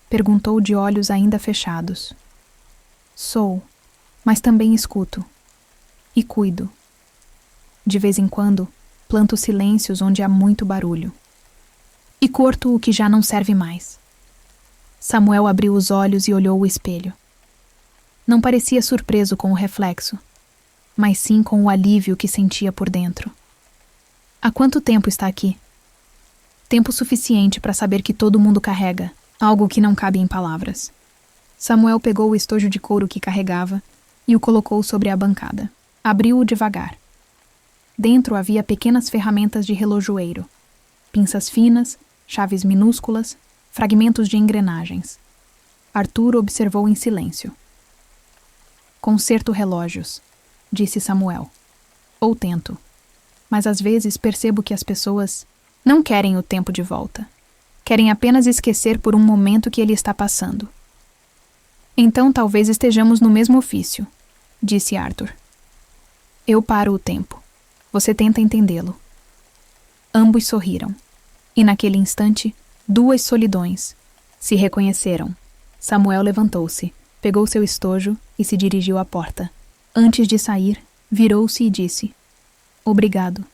Perguntou de olhos ainda fechados. Sou, mas também escuto. E cuido. De vez em quando, planto silêncios onde há muito barulho. E corto o que já não serve mais. Samuel abriu os olhos e olhou o espelho. Não parecia surpreso com o reflexo, mas sim com o alívio que sentia por dentro. Há quanto tempo está aqui? Tempo suficiente para saber que todo mundo carrega, algo que não cabe em palavras. Samuel pegou o estojo de couro que carregava e o colocou sobre a bancada. Abriu-o devagar. Dentro havia pequenas ferramentas de relojoeiro, pinças finas, chaves minúsculas, fragmentos de engrenagens. Arthur observou em silêncio. Conserto relógios, disse Samuel. Ou tento. Mas às vezes percebo que as pessoas não querem o tempo de volta. Querem apenas esquecer por um momento que ele está passando. Então talvez estejamos no mesmo ofício, disse Arthur. Eu paro o tempo. Você tenta entendê-lo. Ambos sorriram. E naquele instante, duas solidões se reconheceram. Samuel levantou-se, pegou seu estojo e se dirigiu à porta. Antes de sair, virou-se e disse: Obrigado.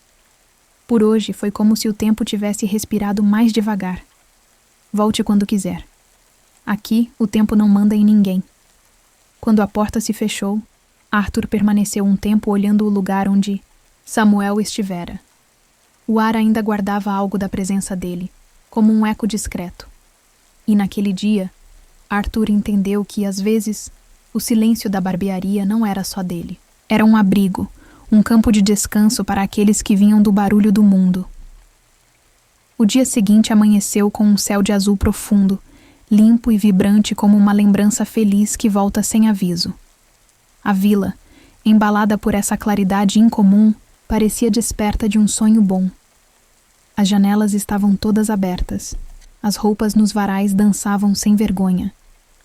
Por hoje foi como se o tempo tivesse respirado mais devagar. Volte quando quiser. Aqui, o tempo não manda em ninguém. Quando a porta se fechou, Arthur permaneceu um tempo olhando o lugar onde Samuel estivera. O ar ainda guardava algo da presença dele, como um eco discreto. E naquele dia, Arthur entendeu que, às vezes, o silêncio da barbearia não era só dele. Era um abrigo, um campo de descanso para aqueles que vinham do barulho do mundo. O dia seguinte amanheceu com um céu de azul profundo, limpo e vibrante como uma lembrança feliz que volta sem aviso. A vila, embalada por essa claridade incomum, parecia desperta de um sonho bom. As janelas estavam todas abertas, as roupas nos varais dançavam sem vergonha,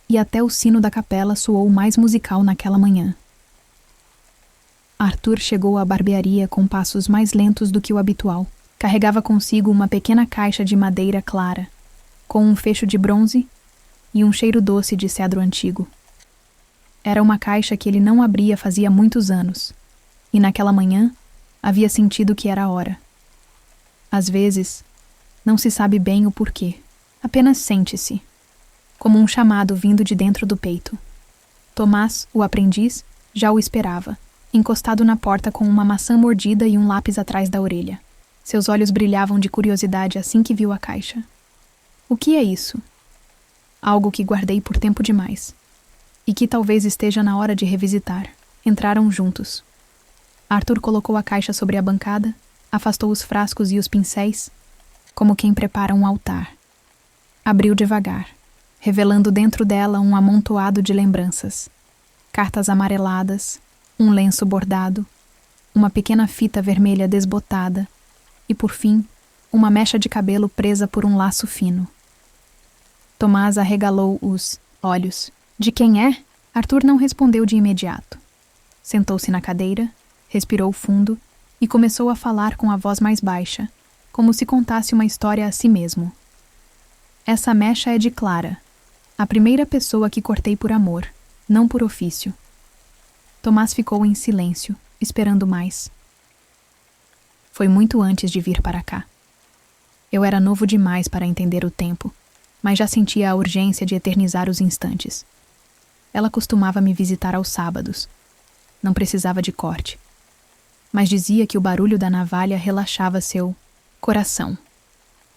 e até o sino da capela soou mais musical naquela manhã. Arthur chegou à barbearia com passos mais lentos do que o habitual. Carregava consigo uma pequena caixa de madeira clara, com um fecho de bronze e um cheiro doce de cedro antigo. Era uma caixa que ele não abria fazia muitos anos, e naquela manhã havia sentido que era a hora. Às vezes, não se sabe bem o porquê, apenas sente-se, como um chamado vindo de dentro do peito. Tomás, o aprendiz, já o esperava, encostado na porta com uma maçã mordida e um lápis atrás da orelha. Seus olhos brilhavam de curiosidade assim que viu a caixa. O que é isso? Algo que guardei por tempo demais. E que talvez esteja na hora de revisitar. Entraram juntos. Arthur colocou a caixa sobre a bancada, afastou os frascos e os pincéis, como quem prepara um altar. Abriu devagar, revelando dentro dela um amontoado de lembranças. Cartas amareladas, um lenço bordado, uma pequena fita vermelha desbotada e, por fim, uma mecha de cabelo presa por um laço fino. Tomás arregalou os olhos. De quem é? Arthur não respondeu de imediato. Sentou-se na cadeira, respirou fundo e começou a falar com a voz mais baixa, como se contasse uma história a si mesmo. Essa mecha é de Clara, a primeira pessoa que cortei por amor, não por ofício. Tomás ficou em silêncio, esperando mais. Foi muito antes de vir para cá. Eu era novo demais para entender o tempo, mas já sentia a urgência de eternizar os instantes. Ela costumava me visitar aos sábados. Não precisava de corte. Mas dizia que o barulho da navalha relaxava seu coração.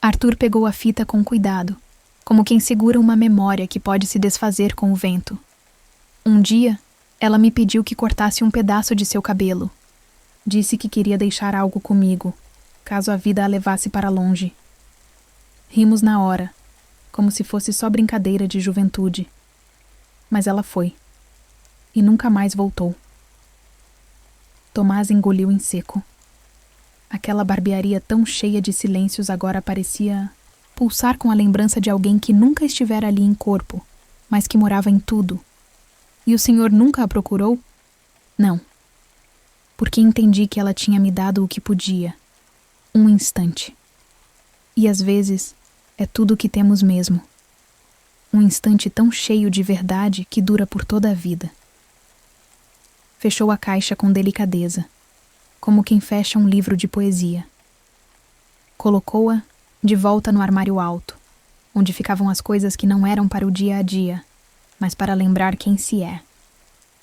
Arthur pegou a fita com cuidado, como quem segura uma memória que pode se desfazer com o vento. Um dia, ela me pediu que cortasse um pedaço de seu cabelo. Disse que queria deixar algo comigo, caso a vida a levasse para longe. Rimos na hora, como se fosse só brincadeira de juventude. Mas ela foi, e nunca mais voltou. Tomás engoliu em seco. Aquela barbearia tão cheia de silêncios agora parecia pulsar com a lembrança de alguém que nunca estivera ali em corpo, mas que morava em tudo. E o senhor nunca a procurou? Não. Porque entendi que ela tinha me dado o que podia. Um instante. E às vezes é tudo o que temos mesmo. Um instante tão cheio de verdade que dura por toda a vida. Fechou a caixa com delicadeza, como quem fecha um livro de poesia. Colocou-a de volta no armário alto, onde ficavam as coisas que não eram para o dia a dia, mas para lembrar quem se é.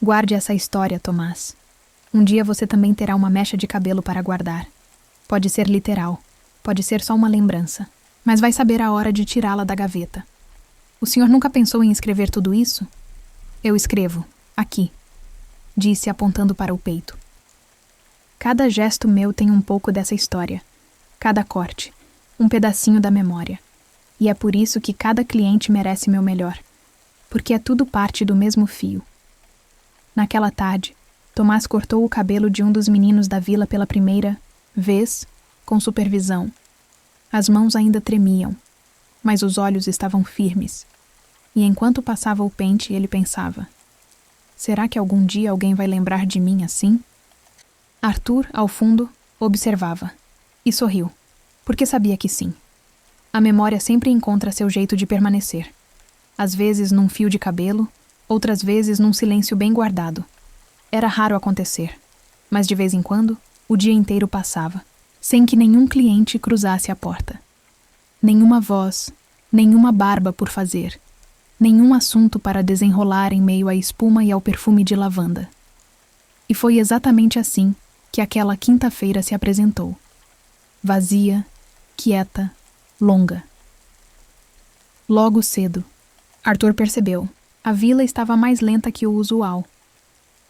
Guarde essa história, Tomás. Um dia você também terá uma mecha de cabelo para guardar. Pode ser literal, pode ser só uma lembrança, mas vai saber a hora de tirá-la da gaveta. O senhor nunca pensou em escrever tudo isso? Eu escrevo, aqui, disse apontando para o peito. Cada gesto meu tem um pouco dessa história. Cada corte, um pedacinho da memória. E é por isso que cada cliente merece meu melhor. Porque é tudo parte do mesmo fio. Naquela tarde, Tomás cortou o cabelo de um dos meninos da vila pela primeira vez, com supervisão. As mãos ainda tremiam, mas os olhos estavam firmes. E enquanto passava o pente, ele pensava: será que algum dia alguém vai lembrar de mim assim? Arthur, ao fundo, observava. E sorriu, porque sabia que sim. A memória sempre encontra seu jeito de permanecer. Às vezes num fio de cabelo, outras vezes num silêncio bem guardado. Era raro acontecer, mas de vez em quando, o dia inteiro passava, sem que nenhum cliente cruzasse a porta. Nenhuma voz, nenhuma barba por fazer, nenhum assunto para desenrolar em meio à espuma e ao perfume de lavanda. E foi exatamente assim que aquela quinta-feira se apresentou. Vazia, quieta, longa. Logo cedo, Arthur percebeu. A vila estava mais lenta que o usual.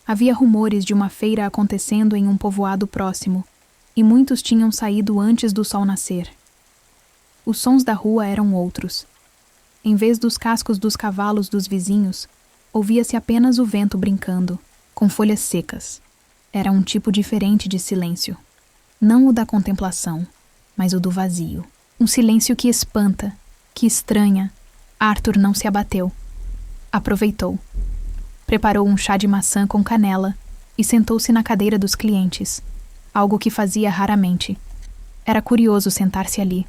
Havia rumores de uma feira acontecendo em um povoado próximo, e muitos tinham saído antes do sol nascer. Os sons da rua eram outros. Em vez dos cascos dos cavalos dos vizinhos, ouvia-se apenas o vento brincando, com folhas secas. Era um tipo diferente de silêncio. Não o da contemplação, mas o do vazio. Um silêncio que espanta, que estranha. Arthur não se abateu. Aproveitou. Preparou um chá de maçã com canela e sentou-se na cadeira dos clientes, algo que fazia raramente. Era curioso sentar-se ali.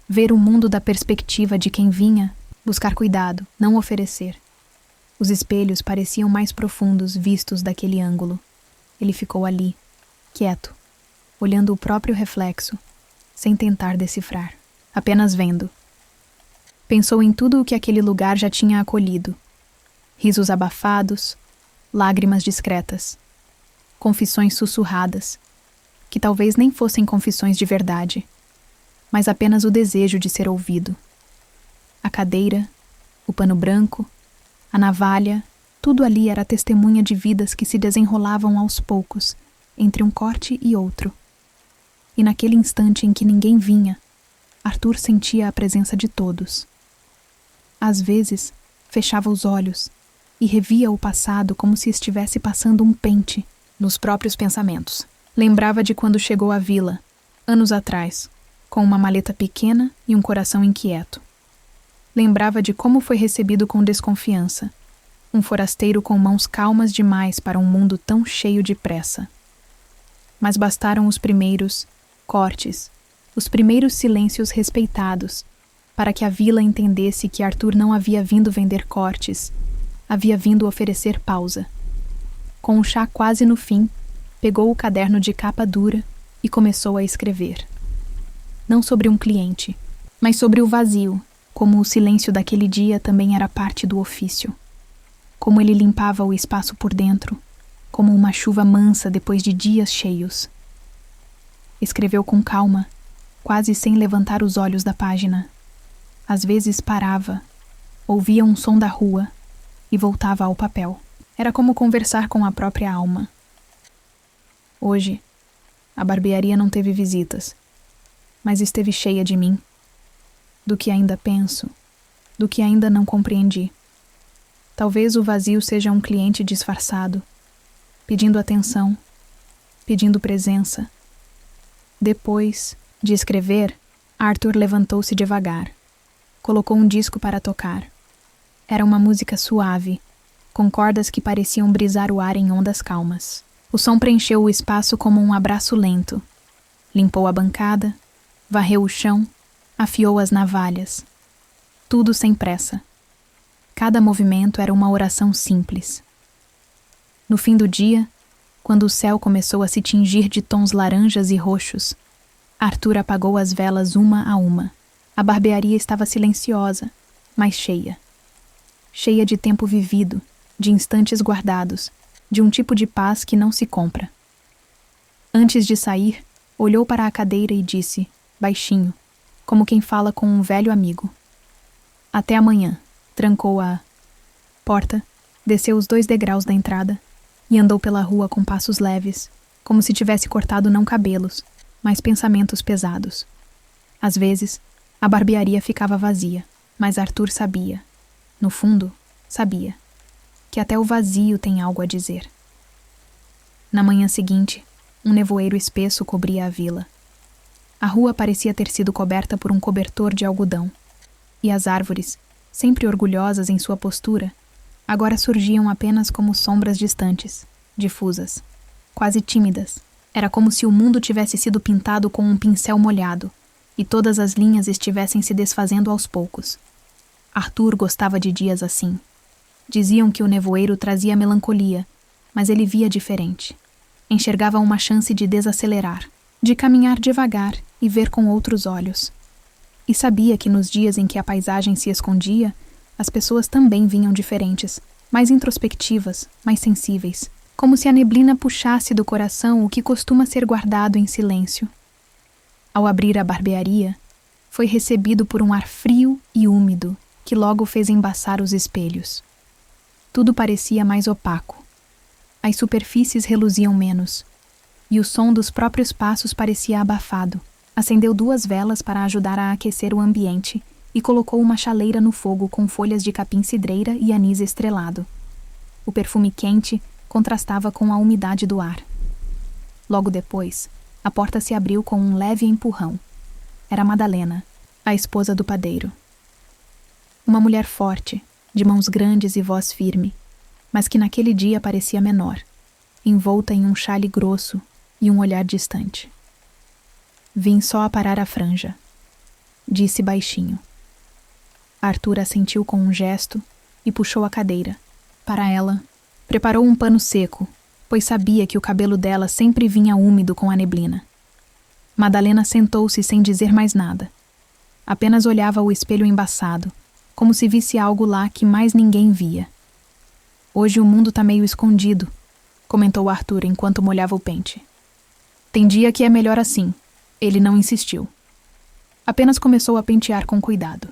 Ver o mundo da perspectiva de quem vinha, buscar cuidado, não oferecer. Os espelhos pareciam mais profundos vistos daquele ângulo. Ele ficou ali, quieto, olhando o próprio reflexo, sem tentar decifrar, apenas vendo. Pensou em tudo o que aquele lugar já tinha acolhido. Risos abafados, lágrimas discretas, confissões sussurradas, que talvez nem fossem confissões de verdade, mas apenas o desejo de ser ouvido. A cadeira, o pano branco, a navalha, tudo ali era testemunha de vidas que se desenrolavam aos poucos, entre um corte e outro. E naquele instante em que ninguém vinha, Arthur sentia a presença de todos. Às vezes, fechava os olhos e revia o passado como se estivesse passando um pente nos próprios pensamentos. Lembrava de quando chegou à vila, anos atrás, com uma maleta pequena e um coração inquieto. Lembrava de como foi recebido com desconfiança, um forasteiro com mãos calmas demais para um mundo tão cheio de pressa. Mas bastaram os primeiros cortes, os primeiros silêncios respeitados, para que a vila entendesse que Arthur não havia vindo vender cortes, havia vindo oferecer pausa. Com o chá quase no fim, pegou o caderno de capa dura e começou a escrever. Não sobre um cliente, mas sobre o vazio, como o silêncio daquele dia também era parte do ofício. Como ele limpava o espaço por dentro, como uma chuva mansa depois de dias cheios. Escreveu com calma, quase sem levantar os olhos da página. Às vezes parava, ouvia um som da rua e voltava ao papel. Era como conversar com a própria alma. Hoje, a barbearia não teve visitas, mas esteve cheia de mim, do que ainda penso, do que ainda não compreendi. Talvez o vazio seja um cliente disfarçado, pedindo atenção, pedindo presença. Depois de escrever, Arthur levantou-se devagar. Colocou um disco para tocar. Era uma música suave, com cordas que pareciam brisar o ar em ondas calmas. O som preencheu o espaço como um abraço lento. Limpou a bancada, varreu o chão, afiou as navalhas. Tudo sem pressa. Cada movimento era uma oração simples. No fim do dia, quando o céu começou a se tingir de tons laranjas e roxos, Arthur apagou as velas uma a uma. A barbearia estava silenciosa, mas cheia. Cheia de tempo vivido, de instantes guardados, de um tipo de paz que não se compra. Antes de sair, olhou para a cadeira e disse, baixinho, como quem fala com um velho amigo. Até amanhã. Trancou a porta, desceu os 2 degraus da entrada e andou pela rua com passos leves, como se tivesse cortado não cabelos, mas pensamentos pesados. Às vezes, a barbearia ficava vazia, mas Arthur sabia, no fundo, sabia, que até o vazio tem algo a dizer. Na manhã seguinte, um nevoeiro espesso cobria a vila. A rua parecia ter sido coberta por um cobertor de algodão, e as árvores, sempre orgulhosas em sua postura, agora surgiam apenas como sombras distantes, difusas, quase tímidas. Era como se o mundo tivesse sido pintado com um pincel molhado, e todas as linhas estivessem se desfazendo aos poucos. Arthur gostava de dias assim. Diziam que o nevoeiro trazia melancolia, mas ele via diferente. Enxergava uma chance de desacelerar, de caminhar devagar e ver com outros olhos. E sabia que nos dias em que a paisagem se escondia, as pessoas também vinham diferentes, mais introspectivas, mais sensíveis, como se a neblina puxasse do coração o que costuma ser guardado em silêncio. Ao abrir a barbearia, foi recebido por um ar frio e úmido, que logo fez embaçar os espelhos. Tudo parecia mais opaco. As superfícies reluziam menos, e o som dos próprios passos parecia abafado. Acendeu 2 velas para ajudar a aquecer o ambiente e colocou uma chaleira no fogo com folhas de capim-cidreira e anis estrelado. O perfume quente contrastava com a umidade do ar. Logo depois, a porta se abriu com um leve empurrão. Era Madalena, a esposa do padeiro. Uma mulher forte, de mãos grandes e voz firme, mas que naquele dia parecia menor, envolta em um xale grosso e um olhar distante. Vim só aparar a franja, disse baixinho. Arthur assentiu com um gesto e puxou a cadeira. Para ela, preparou um pano seco, pois sabia que o cabelo dela sempre vinha úmido com a neblina. Madalena sentou-se sem dizer mais nada. Apenas olhava o espelho embaçado, como se visse algo lá que mais ninguém via. Hoje o mundo tá meio escondido, comentou Arthur enquanto molhava o pente. Tem dia que é melhor assim. Ele não insistiu. Apenas começou a pentear com cuidado.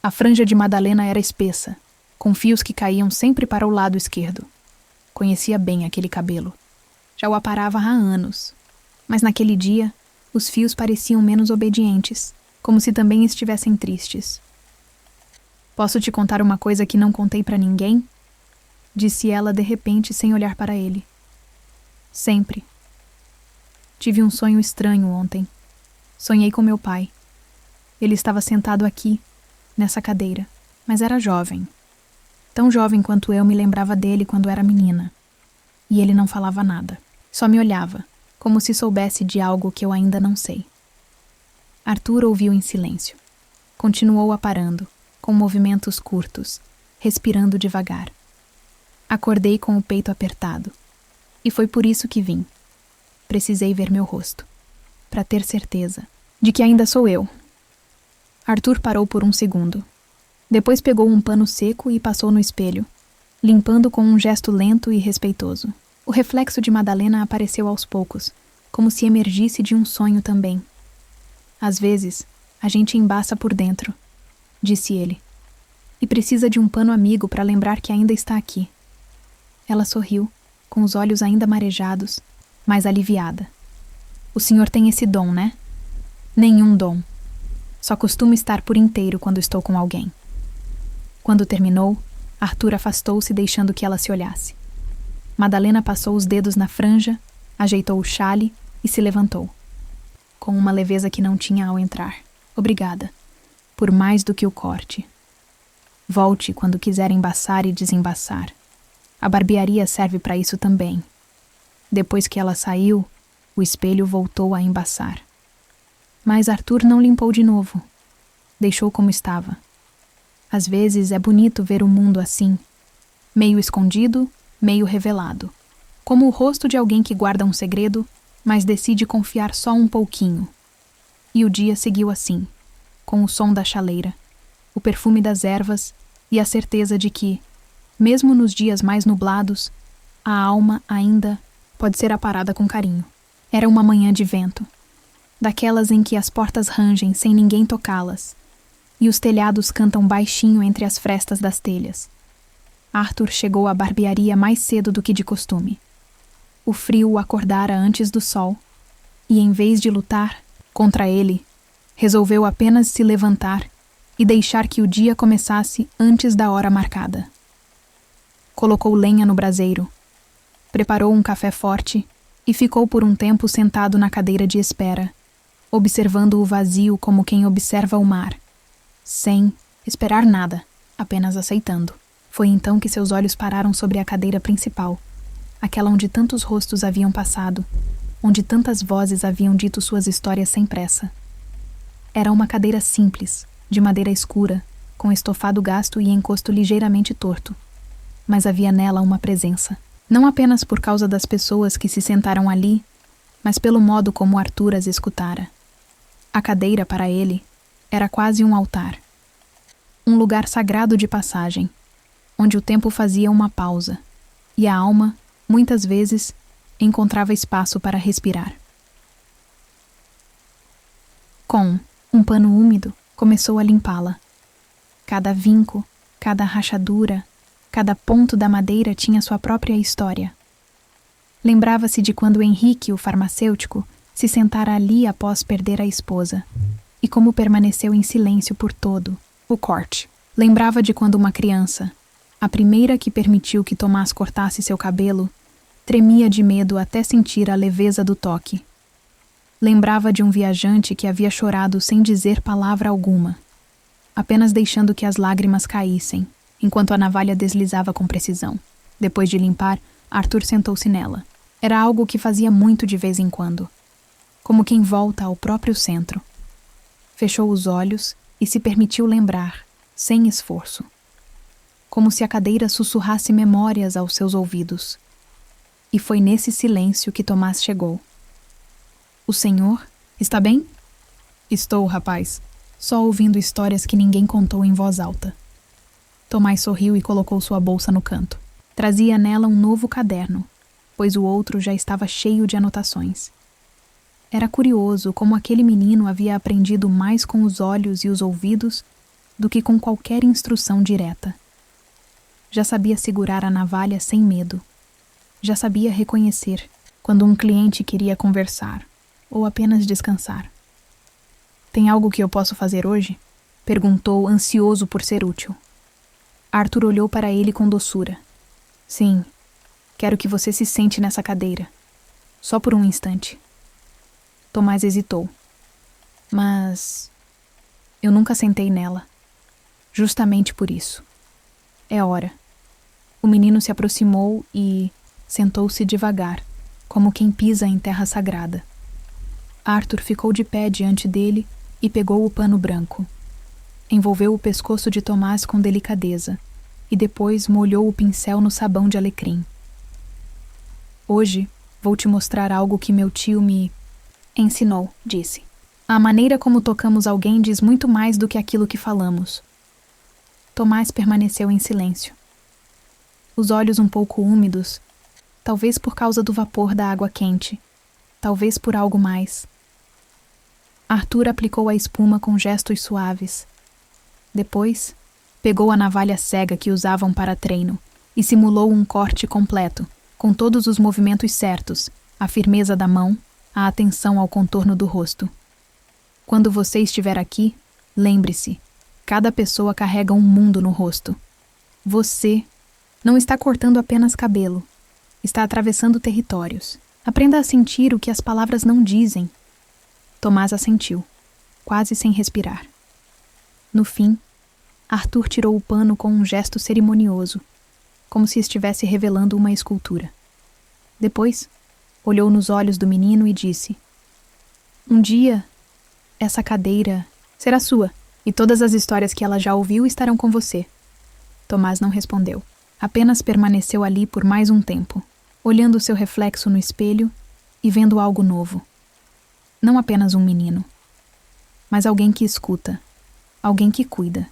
A franja de Madalena era espessa, com fios que caíam sempre para o lado esquerdo. Conhecia bem aquele cabelo. Já o aparava há anos. Mas naquele dia, os fios pareciam menos obedientes, como se também estivessem tristes. Posso te contar uma coisa que não contei para ninguém? Disse ela de repente sem olhar para ele. Sempre. Tive um sonho estranho ontem. Sonhei com meu pai. Ele estava sentado aqui, nessa cadeira, mas era jovem. Tão jovem quanto eu me lembrava dele quando era menina. E ele não falava nada. Só me olhava, como se soubesse de algo que eu ainda não sei. Arthur ouviu em silêncio. Continuou aparando, com movimentos curtos, respirando devagar. Acordei com o peito apertado. E foi por isso que vim. Precisei ver meu rosto, para ter certeza de que ainda sou eu. Arthur parou por um segundo. Depois pegou um pano seco e passou no espelho, limpando com um gesto lento e respeitoso. O reflexo de Madalena apareceu aos poucos, como se emergisse de um sonho também. Às vezes, a gente embaça por dentro, disse ele, e precisa de um pano amigo para lembrar que ainda está aqui. Ela sorriu, com os olhos ainda marejados, mas aliviada. O senhor tem esse dom, né? Nenhum dom. Só costumo estar por inteiro quando estou com alguém. Quando terminou, Arthur afastou-se deixando que ela se olhasse. Madalena passou os dedos na franja, ajeitou o chale e se levantou. Com uma leveza que não tinha ao entrar. Obrigada. Por mais do que o corte. Volte quando quiser embaçar e desembaçar. A barbearia serve para isso também. Depois que ela saiu, o espelho voltou a embaçar. Mas Arthur não limpou de novo. Deixou como estava. Às vezes é bonito ver o mundo assim, meio escondido, meio revelado, como o rosto de alguém que guarda um segredo, mas decide confiar só um pouquinho. E o dia seguiu assim, com o som da chaleira, o perfume das ervas e a certeza de que, mesmo nos dias mais nublados, a alma ainda pode ser aparada com carinho. Era uma manhã de vento, daquelas em que as portas rangem sem ninguém tocá-las, e os telhados cantam baixinho entre as frestas das telhas. Arthur chegou à barbearia mais cedo do que de costume. O frio o acordara antes do sol, e em vez de lutar contra ele, resolveu apenas se levantar e deixar que o dia começasse antes da hora marcada. Colocou lenha no braseiro, preparou um café forte e ficou por um tempo sentado na cadeira de espera, observando o vazio como quem observa o mar, sem esperar nada, apenas aceitando. Foi então que seus olhos pararam sobre a cadeira principal, aquela onde tantos rostos haviam passado, onde tantas vozes haviam dito suas histórias sem pressa. Era uma cadeira simples, de madeira escura, com estofado gasto e encosto ligeiramente torto. Mas havia nela uma presença, não apenas por causa das pessoas que se sentaram ali, mas pelo modo como Arthur as escutara. A cadeira, para ele, era quase um altar. Um lugar sagrado de passagem, onde o tempo fazia uma pausa, e a alma, muitas vezes, encontrava espaço para respirar. Com um pano úmido, começou a limpá-la. Cada vinco, cada rachadura, cada ponto da madeira tinha sua própria história. Lembrava-se de quando Henrique, o farmacêutico, se sentara ali após perder a esposa, e como permaneceu em silêncio por todo o corte. Lembrava de quando uma criança, a primeira que permitiu que Tomás cortasse seu cabelo, tremia de medo até sentir a leveza do toque. Lembrava de um viajante que havia chorado sem dizer palavra alguma, apenas deixando que as lágrimas caíssem, enquanto a navalha deslizava com precisão. Depois de limpar, Arthur sentou-se nela. Era algo que fazia muito de vez em quando, como quem volta ao próprio centro. Fechou os olhos e se permitiu lembrar, sem esforço. Como se a cadeira sussurrasse memórias aos seus ouvidos. E foi nesse silêncio que Tomás chegou. O senhor está bem? Estou, rapaz. Só ouvindo histórias que ninguém contou em voz alta. Tomás sorriu e colocou sua bolsa no canto. Trazia nela um novo caderno, pois o outro já estava cheio de anotações. Era curioso como aquele menino havia aprendido mais com os olhos e os ouvidos do que com qualquer instrução direta. Já sabia segurar a navalha sem medo. Já sabia reconhecer quando um cliente queria conversar ou apenas descansar. "Tem algo que eu posso fazer hoje?" perguntou, ansioso por ser útil. Arthur olhou para ele com doçura. "Sim, quero que você se sente nessa cadeira. Só por um instante." Tomás hesitou. "Mas eu nunca sentei nela. Justamente por isso. É hora." O menino se aproximou e sentou-se devagar, como quem pisa em terra sagrada. Arthur ficou de pé diante dele e pegou o pano branco. Envolveu o pescoço de Tomás com delicadeza e depois molhou o pincel no sabão de alecrim. "Hoje vou te mostrar algo que meu tio me ensinou", disse. "A maneira como tocamos alguém diz muito mais do que aquilo que falamos." Tomás permaneceu em silêncio. Os olhos um pouco úmidos, talvez por causa do vapor da água quente, talvez por algo mais. Arthur aplicou a espuma com gestos suaves. Depois, pegou a navalha cega que usavam para treino e simulou um corte completo, com todos os movimentos certos, a firmeza da mão, a atenção ao contorno do rosto. "Quando você estiver aqui, lembre-se, cada pessoa carrega um mundo no rosto. Você não está cortando apenas cabelo, está atravessando territórios. Aprenda a sentir o que as palavras não dizem." Tomás assentiu, quase sem respirar. No fim, Arthur tirou o pano com um gesto cerimonioso, como se estivesse revelando uma escultura. Depois, olhou nos olhos do menino e disse: "Um dia, essa cadeira será sua, e todas as histórias que ela já ouviu estarão com você." Tomás não respondeu. Apenas permaneceu ali por mais um tempo, olhando seu reflexo no espelho e vendo algo novo. Não apenas um menino, mas alguém que escuta, alguém que cuida.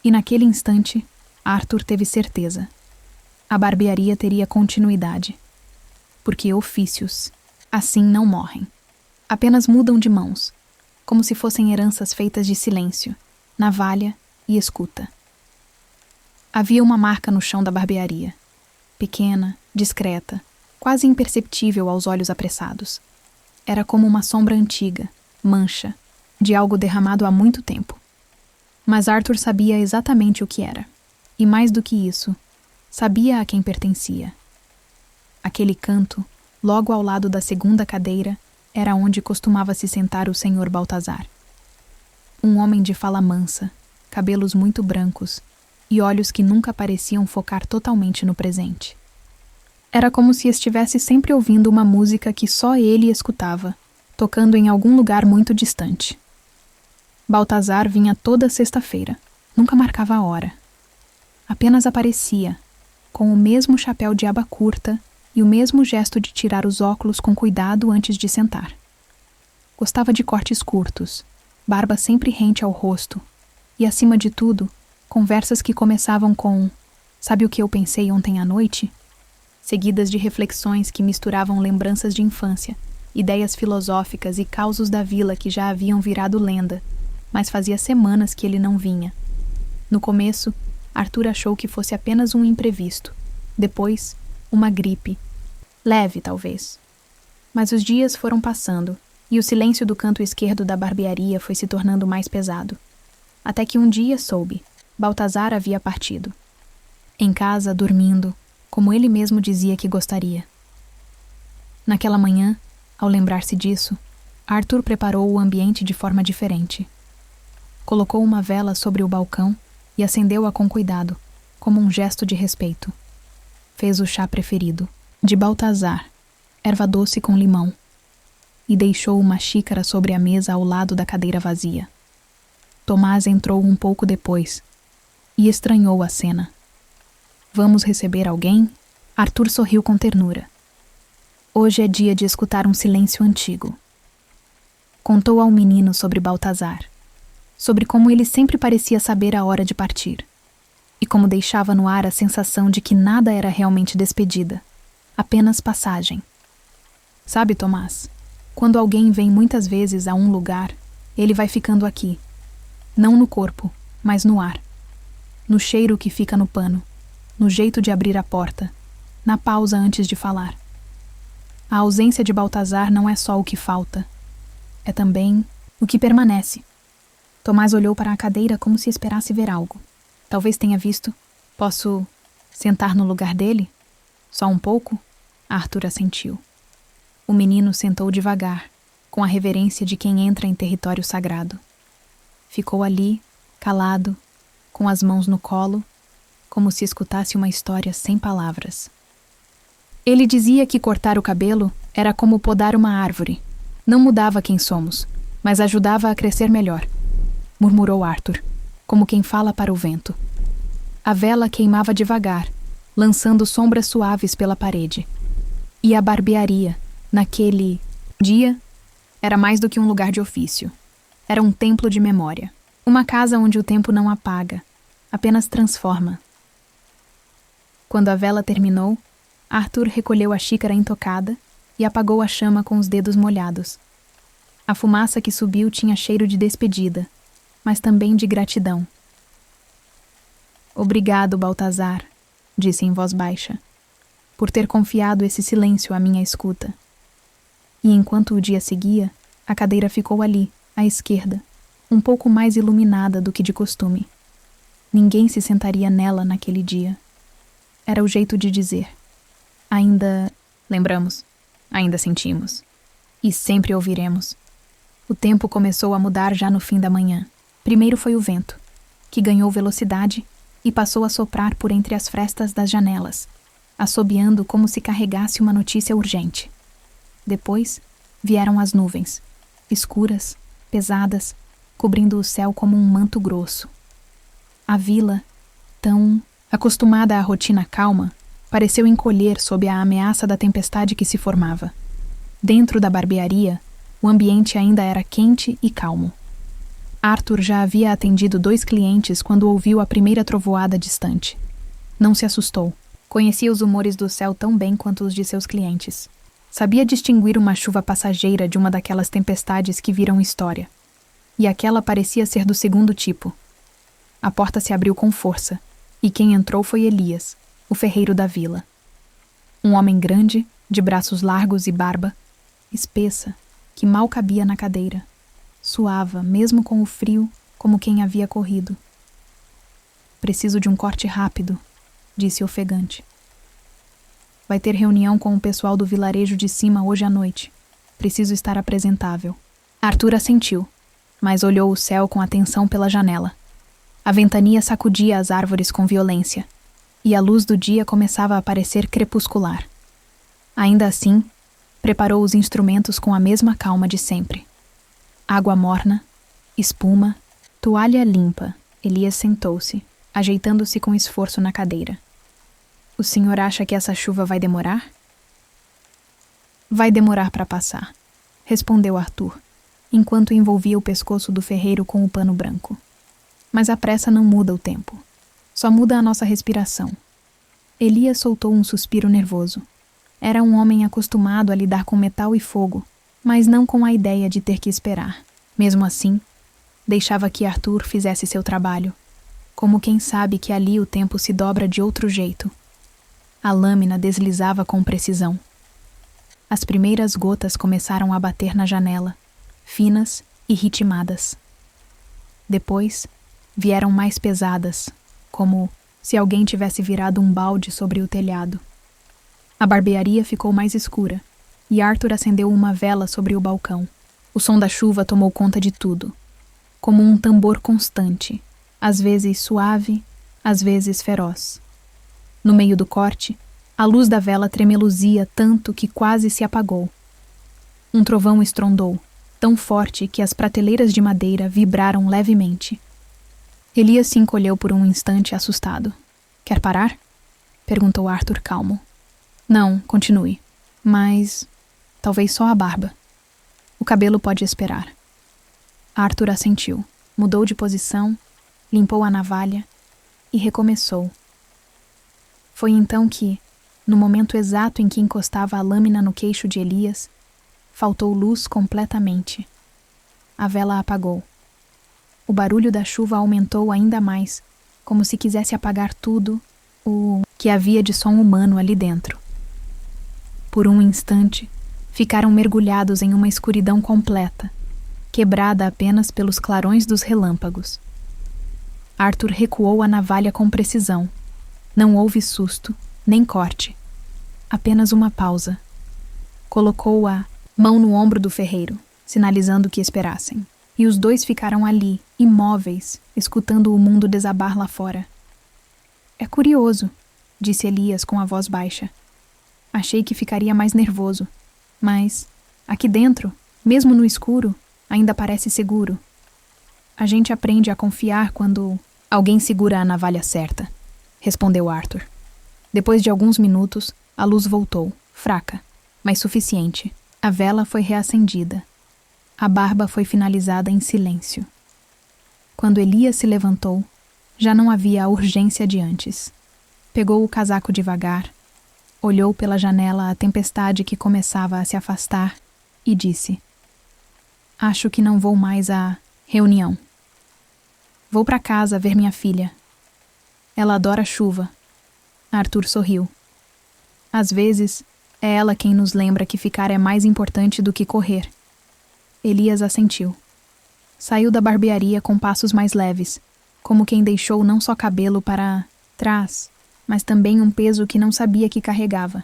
E naquele instante, Arthur teve certeza. A barbearia teria continuidade. Porque ofícios, assim, não morrem. Apenas mudam de mãos, como se fossem heranças feitas de silêncio, navalha e escuta. Havia uma marca no chão da barbearia. Pequena, discreta, quase imperceptível aos olhos apressados. Era como uma sombra antiga, mancha, de algo derramado há muito tempo. Mas Arthur sabia exatamente o que era. E mais do que isso, sabia a quem pertencia. Aquele canto, logo ao lado da segunda cadeira, era onde costumava se sentar o senhor Baltazar. Um homem de fala mansa, cabelos muito brancos e olhos que nunca pareciam focar totalmente no presente. Era como se estivesse sempre ouvindo uma música que só ele escutava, tocando em algum lugar muito distante. Baltazar vinha toda sexta-feira, nunca marcava a hora. Apenas aparecia, com o mesmo chapéu de aba curta e o mesmo gesto de tirar os óculos com cuidado antes de sentar. Gostava de cortes curtos, barba sempre rente ao rosto e, acima de tudo, conversas que começavam com "Sabe o que eu pensei ontem à noite?", seguidas de reflexões que misturavam lembranças de infância, ideias filosóficas e causos da vila que já haviam virado lenda, mas fazia semanas que ele não vinha. No começo, Arthur achou que fosse apenas um imprevisto. Depois, uma gripe. Leve, talvez. Mas os dias foram passando, e o silêncio do canto esquerdo da barbearia foi se tornando mais pesado. Até que um dia soube. Baltazar havia partido. Em casa, dormindo, como ele mesmo dizia que gostaria. Naquela manhã, ao lembrar-se disso, Arthur preparou o ambiente de forma diferente. Colocou uma vela sobre o balcão e acendeu-a com cuidado, como um gesto de respeito. Fez o chá preferido, de Baltazar, erva doce com limão, e deixou uma xícara sobre a mesa ao lado da cadeira vazia. Tomás entrou um pouco depois e estranhou a cena. "Vamos receber alguém?" Arthur sorriu com ternura. Hoje é dia de escutar um silêncio antigo. Contou ao menino sobre Baltazar, sobre como ele sempre parecia saber a hora de partir, e como deixava no ar a sensação de que nada era realmente despedida, apenas passagem. "Sabe, Tomás, Quando alguém vem muitas vezes a um lugar, ele vai ficando aqui. Não no corpo, mas no ar. No cheiro que fica no pano, no jeito de abrir a porta, na pausa antes de falar. A ausência de Baltazar não é só o que falta, é também o que permanece. Tomás olhou para a cadeira como se esperasse ver algo. Talvez tenha visto. Posso sentar no lugar dele? Só um pouco? Arthur assentiu. O menino sentou devagar, com a reverência de quem entra em território sagrado. Ficou ali, calado, com as mãos no colo, como se escutasse uma história sem palavras. Ele dizia que cortar o cabelo era como podar uma árvore. Não mudava quem somos, mas ajudava a crescer melhor, murmurou Arthur, como quem fala para o vento. A vela queimava devagar, lançando sombras suaves pela parede. E a barbearia, naquele dia, era mais do que um lugar de ofício. Era um templo de memória. Uma casa onde o tempo não apaga, apenas transforma. Quando a vela terminou, Arthur recolheu a xícara intocada e apagou a chama com os dedos molhados. A fumaça que subiu tinha cheiro de despedida, mas também de gratidão. Obrigado, Baltazar, disse em voz baixa, por ter confiado esse silêncio à minha escuta. E enquanto o dia seguia, a cadeira ficou ali, à esquerda, um pouco mais iluminada do que de costume. Ninguém se sentaria nela naquele dia. Era o jeito de dizer. Ainda lembramos, ainda sentimos. E sempre ouviremos. O tempo começou a mudar já no fim da manhã. Primeiro foi o vento, que ganhou velocidade e passou a soprar por entre as frestas das janelas, assobiando como se carregasse uma notícia urgente. Depois vieram as nuvens, escuras, pesadas, cobrindo o céu como um manto grosso. A vila, tão acostumada à rotina calma, pareceu encolher sob a ameaça da tempestade que se formava. Dentro da barbearia, o ambiente ainda era quente e calmo. Arthur já havia atendido 2 clientes quando ouviu a primeira trovoada distante. Não se assustou. Conhecia os humores do céu tão bem quanto os de seus clientes. Sabia distinguir uma chuva passageira de uma daquelas tempestades que viram história. E aquela parecia ser do segundo tipo. A porta se abriu com força, e quem entrou foi Elias, o ferreiro da vila. Um homem grande, de braços largos e barba, espessa, que mal cabia na cadeira. Suava, mesmo com o frio, como quem havia corrido. Preciso de um corte rápido, disse ofegante. Vai ter reunião com o pessoal do vilarejo de cima hoje à noite. Preciso estar apresentável. Arthur assentiu, mas olhou o céu com atenção pela janela. A ventania sacudia as árvores com violência, e a luz do dia começava a parecer crepuscular. Ainda assim, preparou os instrumentos com a mesma calma de sempre. Água morna, espuma, toalha limpa. Elias sentou-se, ajeitando-se com esforço na cadeira. O senhor acha que essa chuva vai demorar? Vai demorar para passar, respondeu Arthur, enquanto envolvia o pescoço do ferreiro com o pano branco. Mas a pressa não muda o tempo. Só muda a nossa respiração. Elias soltou um suspiro nervoso. Era um homem acostumado a lidar com metal e fogo, mas não com a ideia de ter que esperar. Mesmo assim, deixava que Arthur fizesse seu trabalho, como quem sabe que ali o tempo se dobra de outro jeito. A lâmina deslizava com precisão. As primeiras gotas começaram a bater na janela, finas e ritmadas. Depois, vieram mais pesadas, como se alguém tivesse virado um balde sobre o telhado. A barbearia ficou mais escura, e Arthur acendeu uma vela sobre o balcão. O som da chuva tomou conta de tudo, como um tambor constante, às vezes suave, às vezes feroz. No meio do corte, a luz da vela tremeluzia tanto que quase se apagou. Um trovão estrondou, tão forte que as prateleiras de madeira vibraram levemente. Elias se encolheu por um instante assustado. Quer parar? Perguntou Arthur calmo. Não, continue. Mas talvez só a barba. O cabelo pode esperar. Arthur assentiu, mudou de posição, limpou a navalha e recomeçou. Foi então que, no momento exato em que encostava a lâmina no queixo de Elias, Faltou luz completamente. A vela apagou. O barulho da chuva aumentou ainda mais, como se quisesse apagar tudo o que havia de som humano ali dentro. Por um instante, ficaram mergulhados em uma escuridão completa, quebrada apenas pelos clarões dos relâmpagos. Arthur recuou a navalha com precisão. Não houve susto, nem corte. Apenas uma pausa. Colocou a mão no ombro do ferreiro, sinalizando que esperassem. E os dois ficaram ali, imóveis, escutando o mundo desabar lá fora. É curioso, disse Elias com a voz baixa. Achei que ficaria mais nervoso, mas aqui dentro, mesmo no escuro, ainda parece seguro. A gente aprende a confiar quando alguém segura a navalha certa, respondeu Arthur. Depois de alguns minutos, a luz voltou, fraca, mas suficiente. A vela foi reacendida. A barba foi finalizada em silêncio. Quando Elias se levantou, já não havia a urgência de antes. Pegou o casaco devagar, olhou pela janela a tempestade que começava a se afastar e disse: Acho que não vou mais à reunião. Vou para casa ver minha filha. Ela adora chuva. Arthur sorriu. Às vezes, é ela quem nos lembra que ficar é mais importante do que correr. Elias assentiu. Saiu da barbearia com passos mais leves, como quem deixou não só cabelo para trás, mas também um peso que não sabia que carregava.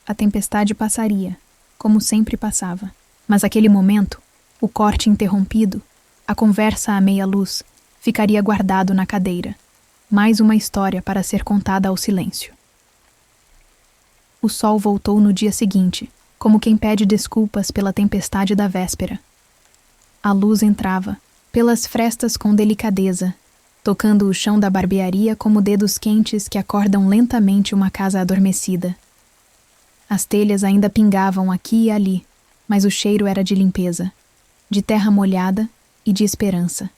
A tempestade passaria, como sempre passava. Mas aquele momento, o corte interrompido, a conversa à meia luz, ficaria guardado na cadeira. Mais uma história para ser contada ao silêncio. O sol voltou no dia seguinte, como quem pede desculpas pela tempestade da véspera. A luz entrava, pelas frestas com delicadeza, tocando o chão da barbearia como dedos quentes que acordam lentamente uma casa adormecida. As telhas ainda pingavam aqui e ali, mas o cheiro era de limpeza, de terra molhada e de esperança.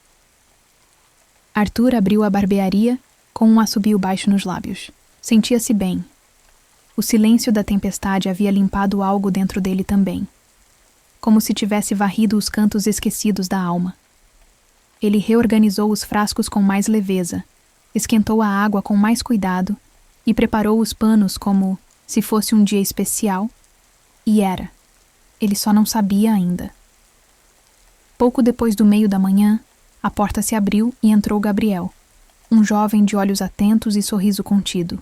Arthur abriu a barbearia com um assobio baixo nos lábios. Sentia-se bem. O silêncio da tempestade havia limpado algo dentro dele também, como se tivesse varrido os cantos esquecidos da alma. Ele reorganizou os frascos com mais leveza, esquentou a água com mais cuidado e preparou os panos como se fosse um dia especial, e era. Ele só não sabia ainda. Pouco depois do meio da manhã, a porta se abriu e entrou Gabriel, um jovem de olhos atentos e sorriso contido.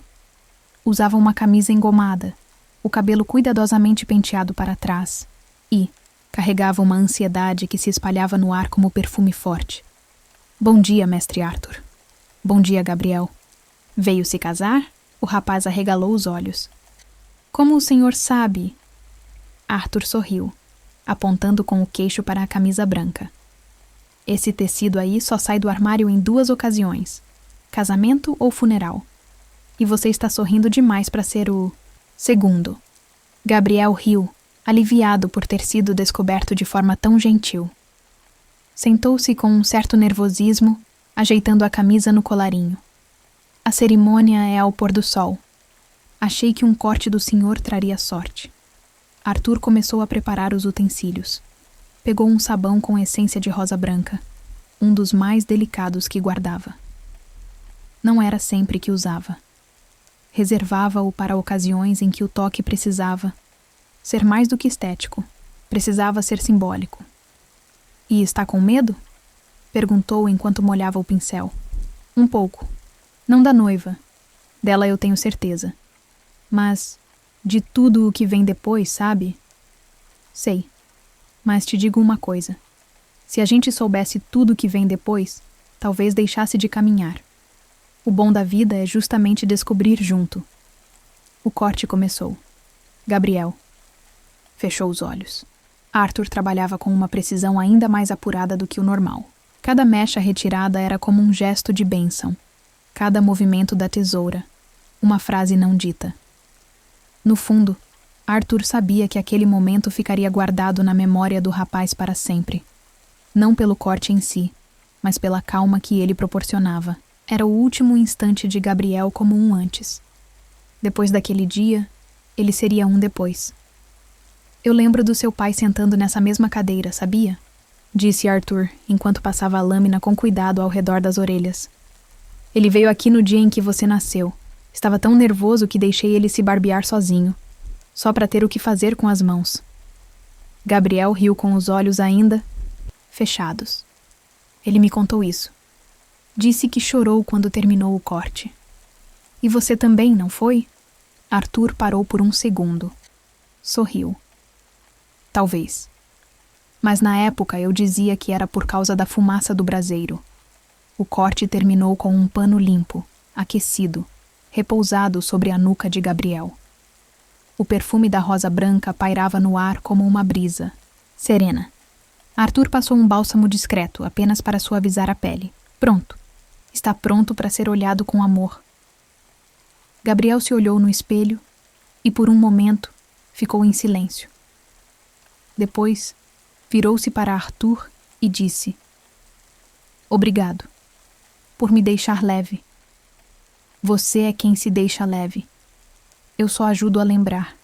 Usava uma camisa engomada, o cabelo cuidadosamente penteado para trás, e carregava uma ansiedade que se espalhava no ar como perfume forte. Bom dia, mestre Arthur. Bom dia, Gabriel. Veio se casar? O rapaz arregalou os olhos. Como o senhor sabe? Arthur sorriu, apontando com o queixo para a camisa branca. Esse tecido aí só sai do armário em 2 ocasiões: casamento ou funeral. E você está sorrindo demais para ser o segundo. Gabriel riu, aliviado por ter sido descoberto de forma tão gentil. Sentou-se com um certo nervosismo, ajeitando a camisa no colarinho. A cerimônia é ao pôr do sol. Achei que um corte do senhor traria sorte. Arthur começou a preparar os utensílios. Pegou um sabão com essência de rosa branca, um dos mais delicados que guardava. Não era sempre que usava. Reservava-o para ocasiões em que o toque precisava ser mais do que estético, precisava ser simbólico. E está com medo? Perguntou enquanto molhava o pincel. Um pouco. Não da noiva. Dela eu tenho certeza. Mas de tudo o que vem depois, sabe? Sei. Mas te digo uma coisa. Se a gente soubesse tudo o que vem depois, talvez deixasse de caminhar. O bom da vida é justamente descobrir junto. O corte começou. Gabriel. Fechou os olhos. Arthur trabalhava com uma precisão ainda mais apurada do que o normal. Cada mecha retirada era como um gesto de bênção. Cada movimento da tesoura. Uma frase não dita. No fundo, Arthur sabia que aquele momento ficaria guardado na memória do rapaz para sempre. Não pelo corte em si, mas pela calma que ele proporcionava. Era o último instante de Gabriel como um antes. Depois daquele dia, ele seria um depois. Eu lembro do seu pai sentando nessa mesma cadeira, sabia? Disse Arthur, enquanto passava a lâmina com cuidado ao redor das orelhas. Ele veio aqui no dia em que você nasceu. Estava tão nervoso que deixei ele se barbear sozinho, só para ter o que fazer com as mãos. Gabriel riu com os olhos ainda fechados. Ele me contou isso. Disse que chorou quando terminou o corte. E você também, não foi? Arthur parou por um segundo. Sorriu. Talvez. Mas na época eu dizia que era por causa da fumaça do braseiro. O corte terminou com um pano limpo, aquecido, repousado sobre a nuca de Gabriel. O perfume da rosa branca pairava no ar como uma brisa, serena. Arthur passou um bálsamo discreto, apenas para suavizar a pele. Pronto. Está pronto para ser olhado com amor. Gabriel se olhou no espelho e, por um momento, ficou em silêncio. Depois, virou-se para Arthur e disse: Obrigado, por me deixar leve. Você é quem se deixa leve. Eu só ajudo a lembrar.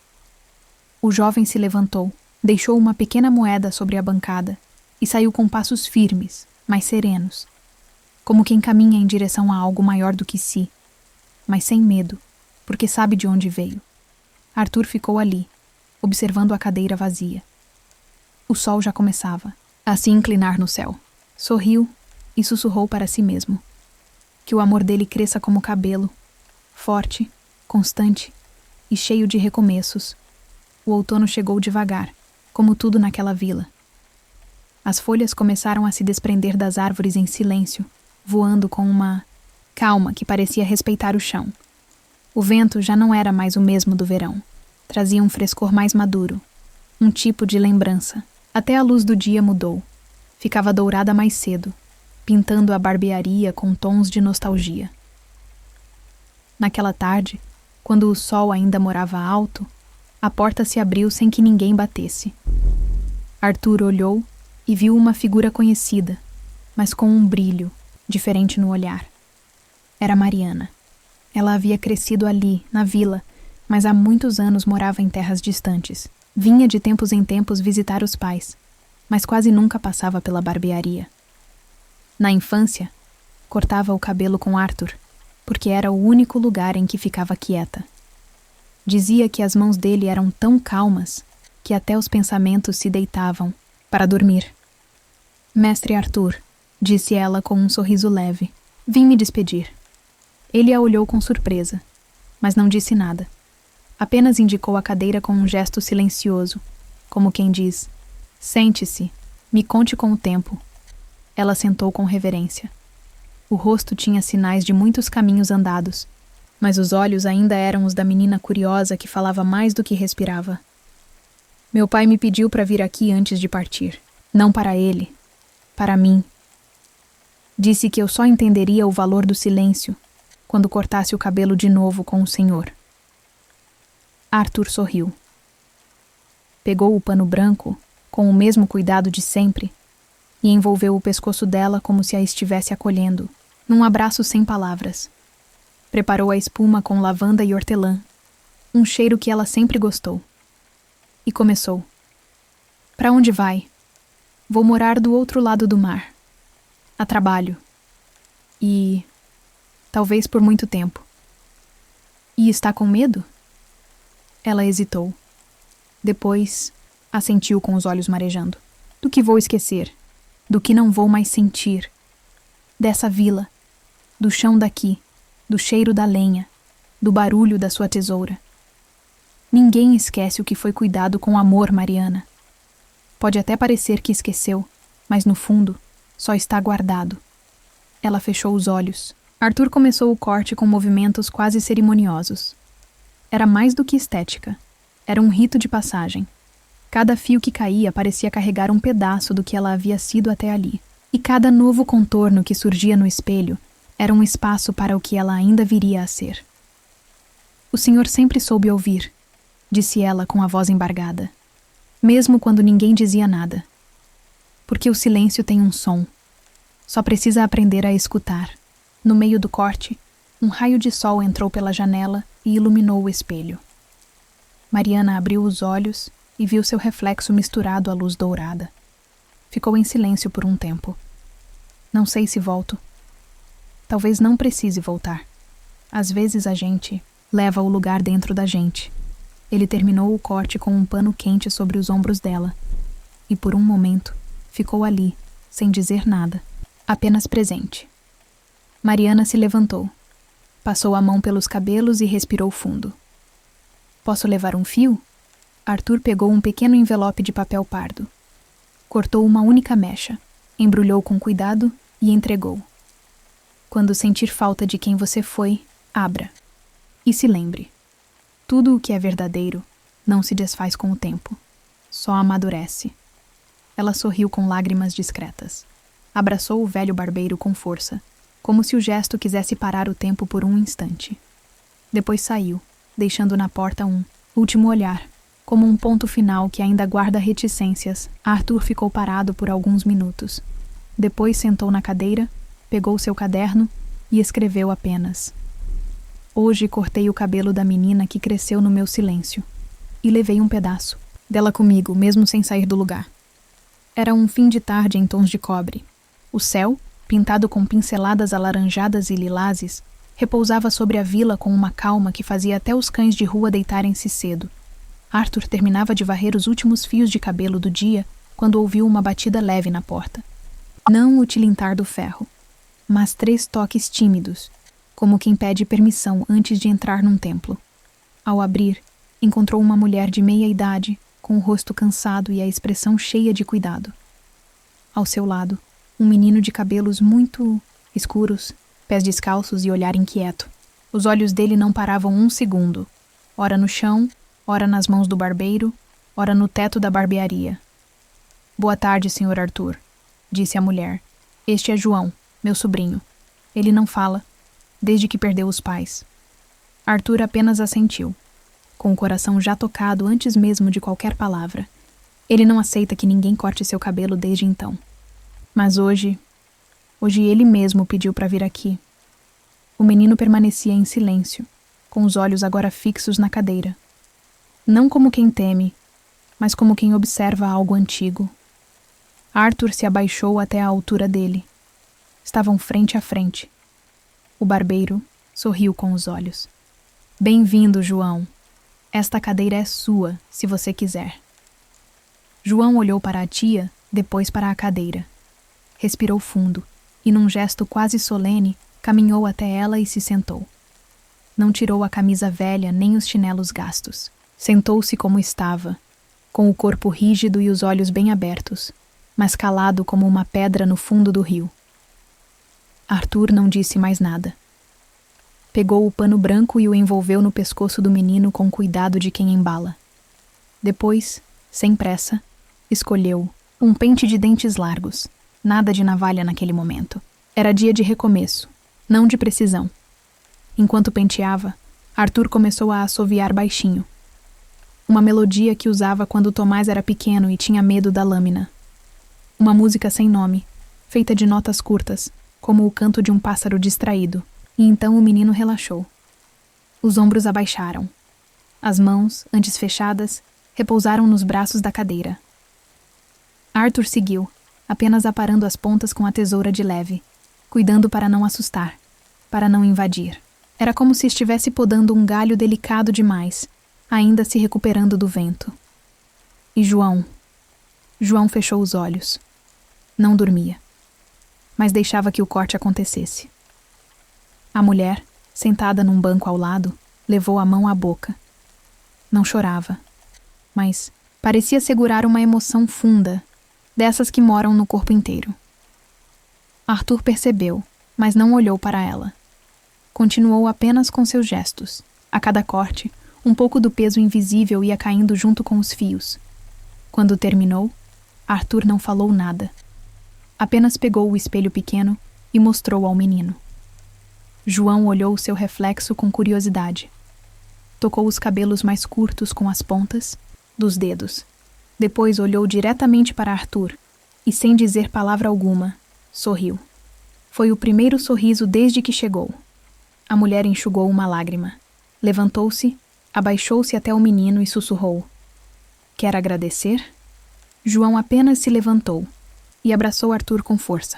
O jovem se levantou, deixou uma pequena moeda sobre a bancada e saiu com passos firmes, mas serenos, como quem caminha em direção a algo maior do que si, mas sem medo, porque sabe de onde veio. Arthur ficou ali, observando a cadeira vazia. O sol já começava a se inclinar no céu. Sorriu e sussurrou para si mesmo. Que o amor dele cresça como cabelo, forte, constante e cheio de recomeços. O outono chegou devagar, como tudo naquela vila. As folhas começaram a se desprender das árvores em silêncio, voando com uma calma que parecia respeitar o chão. O vento já não era mais o mesmo do verão. Trazia um frescor mais maduro, um tipo de lembrança. Até a luz do dia mudou. Ficava dourada mais cedo, pintando a barbearia com tons de nostalgia. Naquela tarde, quando o sol ainda morava alto, a porta se abriu sem que ninguém batesse. Arthur olhou e viu uma figura conhecida, mas com um brilho diferente no olhar. Era Mariana. Ela havia crescido ali, na vila, mas há muitos anos morava em terras distantes. Vinha de tempos em tempos visitar os pais, mas quase nunca passava pela barbearia. Na infância, cortava o cabelo com Arthur, porque era o único lugar em que ficava quieta. Dizia que as mãos dele eram tão calmas que até os pensamentos se deitavam para dormir. Mestre Arthur, disse ela com um sorriso leve, vim me despedir. Ele a olhou com surpresa, mas não disse nada. Apenas indicou a cadeira com um gesto silencioso, como quem diz, sente-se, me conte com o tempo. Ela sentou com reverência. O rosto tinha sinais de muitos caminhos andados, mas os olhos ainda eram os da menina curiosa que falava mais do que respirava. Meu pai me pediu para vir aqui antes de partir. Não para ele, para mim. Disse que eu só entenderia o valor do silêncio quando cortasse o cabelo de novo com o senhor. Arthur sorriu. Pegou o pano branco, com o mesmo cuidado de sempre, e envolveu o pescoço dela como se a estivesse acolhendo, num abraço sem palavras. Preparou a espuma com lavanda e hortelã, um cheiro que ela sempre gostou. E começou. Para onde vai? Vou morar do outro lado do mar. A trabalho. E... talvez por muito tempo. E está com medo? Ela hesitou. Depois, assentiu com os olhos marejando. Do que vou esquecer? Do que não vou mais sentir? Dessa vila, do chão daqui, do cheiro da lenha, do barulho da sua tesoura. Ninguém esquece o que foi cuidado com amor, Mariana. Pode até parecer que esqueceu, mas no fundo, só está guardado. Ela fechou os olhos. Arthur começou o corte com movimentos quase cerimoniosos. Era mais do que estética. Era um rito de passagem. Cada fio que caía parecia carregar um pedaço do que ela havia sido até ali. E cada novo contorno que surgia no espelho era um espaço para o que ela ainda viria a ser. O senhor sempre soube ouvir, disse ela com a voz embargada, mesmo quando ninguém dizia nada. Porque o silêncio tem um som. Só precisa aprender a escutar. No meio do corte, um raio de sol entrou pela janela e iluminou o espelho. Mariana abriu os olhos e viu seu reflexo misturado à luz dourada. Ficou em silêncio por um tempo. Não sei se volto. Talvez não precise voltar. Às vezes a gente leva o lugar dentro da gente. Ele terminou o corte com um pano quente sobre os ombros dela. E por um momento, ficou ali, sem dizer nada, apenas presente. Mariana se levantou. Passou a mão pelos cabelos e respirou fundo. Posso levar um fio? Arthur pegou um pequeno envelope de papel pardo. Cortou uma única mecha, embrulhou com cuidado e entregou. Quando sentir falta de quem você foi, abra. E se lembre, tudo o que é verdadeiro não se desfaz com o tempo, só amadurece. Ela sorriu com lágrimas discretas. Abraçou o velho barbeiro com força, como se o gesto quisesse parar o tempo por um instante. Depois saiu, deixando na porta um último olhar. Como um ponto final que ainda guarda reticências, Arthur ficou parado por alguns minutos. Depois sentou na cadeira, pegou seu caderno e escreveu apenas: Hoje cortei o cabelo da menina que cresceu no meu silêncio. E levei um pedaço dela comigo, mesmo sem sair do lugar. Era um fim de tarde em tons de cobre. O céu, pintado com pinceladas alaranjadas e lilazes, repousava sobre a vila com uma calma que fazia até os cães de rua deitarem-se cedo. Arthur terminava de varrer os últimos fios de cabelo do dia quando ouviu uma batida leve na porta. Não o tilintar do ferro, mas 3 toques tímidos, como quem pede permissão antes de entrar num templo. Ao abrir, encontrou uma mulher de meia idade, com o rosto cansado e a expressão cheia de cuidado. Ao seu lado, um menino de cabelos muito escuros, pés descalços e olhar inquieto. Os olhos dele não paravam um segundo, ora no chão, ora nas mãos do barbeiro, ora no teto da barbearia. Boa tarde, Sr. Arthur, disse a mulher. Este é João, meu sobrinho. Ele não fala, desde que perdeu os pais. Arthur apenas assentiu, com o coração já tocado antes mesmo de qualquer palavra. Ele não aceita que ninguém corte seu cabelo desde então. Mas hoje ele mesmo pediu para vir aqui. O menino permanecia em silêncio, com os olhos agora fixos na cadeira. Não como quem teme, mas como quem observa algo antigo. Arthur se abaixou até a altura dele. Estavam frente a frente. O barbeiro sorriu com os olhos. Bem-vindo, João. Esta cadeira é sua, se você quiser. João olhou para a tia, depois para a cadeira. Respirou fundo e, num gesto quase solene, caminhou até ela e se sentou. Não tirou a camisa velha nem os chinelos gastos. Sentou-se como estava, com o corpo rígido e os olhos bem abertos, mas calado como uma pedra no fundo do rio. Arthur não disse mais nada. Pegou o pano branco e o envolveu no pescoço do menino com cuidado de quem embala. Depois, sem pressa, escolheu um pente de dentes largos. Nada de navalha naquele momento. Era dia de recomeço, não de precisão. Enquanto penteava, Arthur começou a assoviar baixinho. Uma melodia que usava quando Tomás era pequeno e tinha medo da lâmina. Uma música sem nome, feita de notas curtas, como o canto de um pássaro distraído. E então o menino relaxou. Os ombros abaixaram. As mãos, antes fechadas, repousaram nos braços da cadeira. Arthur seguiu, apenas aparando as pontas com a tesoura de leve, cuidando para não assustar, para não invadir. Era como se estivesse podando um galho delicado demais, ainda se recuperando do vento. E João? João fechou os olhos. Não dormia, mas deixava que o corte acontecesse. A mulher, sentada num banco ao lado, levou a mão à boca. Não chorava, mas parecia segurar uma emoção funda, dessas que moram no corpo inteiro. Arthur percebeu, mas não olhou para ela. Continuou apenas com seus gestos. A cada corte, um pouco do peso invisível ia caindo junto com os fios. Quando terminou, Arthur não falou nada. Apenas pegou o espelho pequeno e mostrou ao menino. João olhou o seu reflexo com curiosidade. Tocou os cabelos mais curtos com as pontas dos dedos. Depois olhou diretamente para Arthur e, sem dizer palavra alguma, sorriu. Foi o primeiro sorriso desde que chegou. A mulher enxugou uma lágrima. Levantou-se, abaixou-se até o menino e sussurrou: Quer agradecer? João apenas se levantou e abraçou Arthur com força.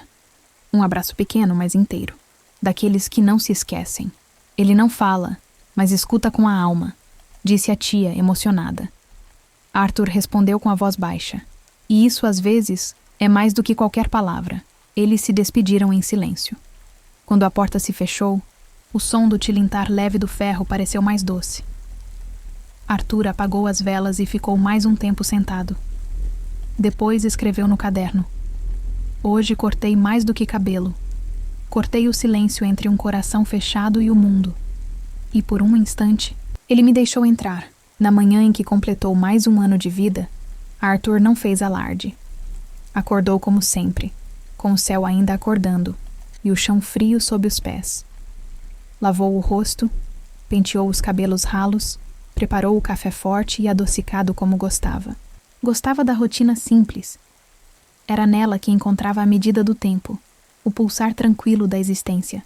Um abraço pequeno, mas inteiro. Daqueles que não se esquecem. Ele não fala, mas escuta com a alma, disse a tia, emocionada. Arthur respondeu com a voz baixa. E isso, às vezes, é mais do que qualquer palavra. Eles se despediram em silêncio. Quando a porta se fechou, o som do tilintar leve do ferro pareceu mais doce. Arthur apagou as velas e ficou mais um tempo sentado. Depois escreveu no caderno. Hoje cortei mais do que cabelo. Cortei o silêncio entre um coração fechado e o mundo. E por um instante, ele me deixou entrar. Na manhã em que completou mais um ano de vida, Arthur não fez alarde. Acordou como sempre, com o céu ainda acordando e o chão frio sob os pés. Lavou o rosto, penteou os cabelos ralos, preparou o café forte e adocicado como gostava. Gostava da rotina simples. Era nela que encontrava a medida do tempo, o pulsar tranquilo da existência.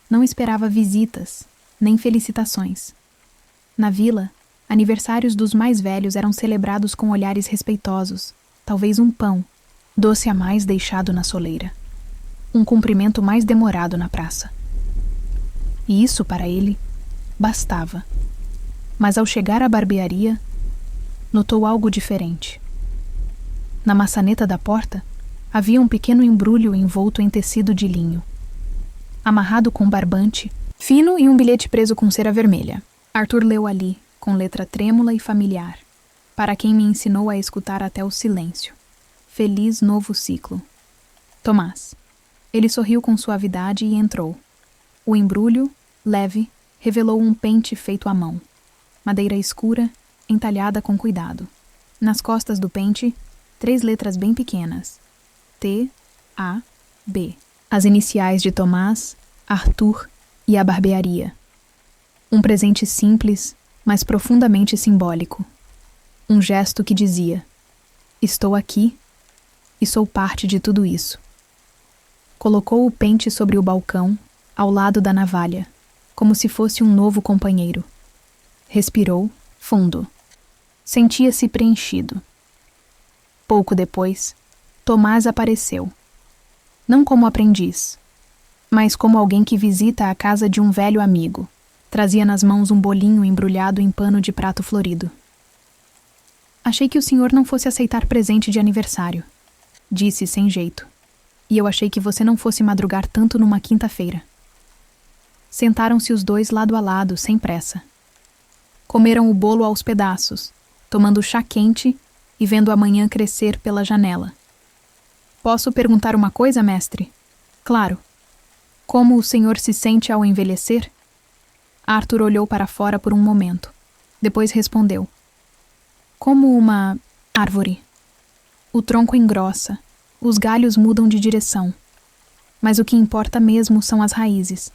Não esperava visitas, nem felicitações. Na vila, aniversários dos mais velhos eram celebrados com olhares respeitosos, talvez um pão, doce a mais deixado na soleira. Um cumprimento mais demorado na praça. E isso, para ele, bastava. Mas ao chegar à barbearia, notou algo diferente. Na maçaneta da porta, havia um pequeno embrulho envolto em tecido de linho. Amarrado com barbante, fino e um bilhete preso com cera vermelha. Arthur leu ali, com letra trêmula e familiar. Para quem me ensinou a escutar até o silêncio. Feliz novo ciclo. Tomás. Ele sorriu com suavidade e entrou. O embrulho, leve, revelou um pente feito à mão. Madeira escura, entalhada com cuidado. Nas costas do pente, 3 letras bem pequenas. T-A-B. As iniciais de Tomás, Arthur e a barbearia. Um presente simples, mas profundamente simbólico. Um gesto que dizia: estou aqui e sou parte de tudo isso. Colocou o pente sobre o balcão, ao lado da navalha, como se fosse um novo companheiro. Respirou fundo. Sentia-se preenchido. Pouco depois, Tomás apareceu. Não como aprendiz, mas como alguém que visita a casa de um velho amigo. Trazia nas mãos um bolinho embrulhado em pano de prato florido. Achei que o senhor não fosse aceitar presente de aniversário, disse sem jeito. E eu achei que você não fosse madrugar tanto numa quinta-feira. Sentaram-se os dois lado a lado, sem pressa. Comeram o bolo aos pedaços, tomando chá quente e vendo a manhã crescer pela janela. Posso perguntar uma coisa, mestre? Claro. Como o senhor se sente ao envelhecer? Arthur olhou para fora por um momento. Depois respondeu. Como uma árvore. O tronco engrossa, os galhos mudam de direção. Mas o que importa mesmo são as raízes.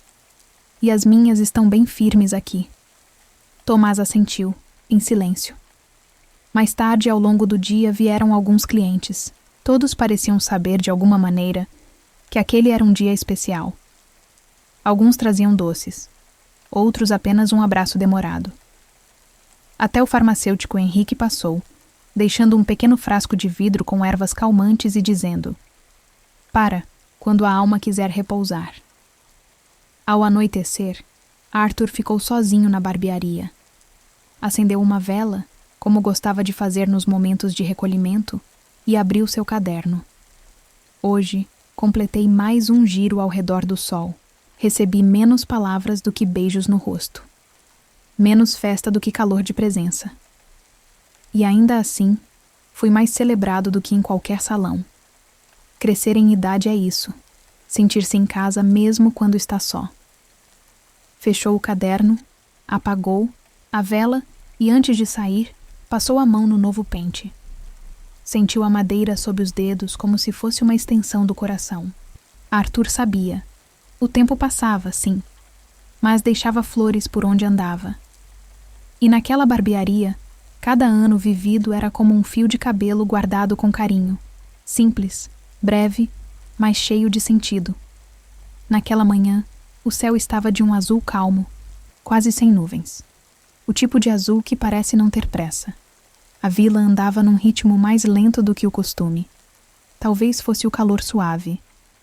E as minhas estão bem firmes aqui. Tomás assentiu, em silêncio. Mais tarde, ao longo do dia, vieram alguns clientes. Todos pareciam saber, de alguma maneira, que aquele era um dia especial. Alguns traziam doces. Outros apenas um abraço demorado. Até o farmacêutico Henrique passou, deixando um pequeno frasco de vidro com ervas calmantes e dizendo: para, quando a alma quiser repousar. Ao anoitecer, Arthur ficou sozinho na barbearia. Acendeu uma vela, como gostava de fazer nos momentos de recolhimento, e abriu seu caderno. Hoje, completei mais um giro ao redor do sol. Recebi menos palavras do que beijos no rosto. Menos festa do que calor de presença. E ainda assim, fui mais celebrado do que em qualquer salão. Crescer em idade é isso. Sentir-se em casa mesmo quando está só. Fechou o caderno, apagou a vela e, antes de sair, passou a mão no novo pente. Sentiu a madeira sob os dedos como se fosse uma extensão do coração. Arthur sabia. O tempo passava, sim, mas deixava flores por onde andava. E naquela barbearia, cada ano vivido era como um fio de cabelo guardado com carinho. Simples, breve, mas cheio de sentido. Naquela manhã, o céu estava de um azul calmo, quase sem nuvens. O tipo de azul que parece não ter pressa. A vila andava num ritmo mais lento do que o costume. Talvez fosse o calor suave,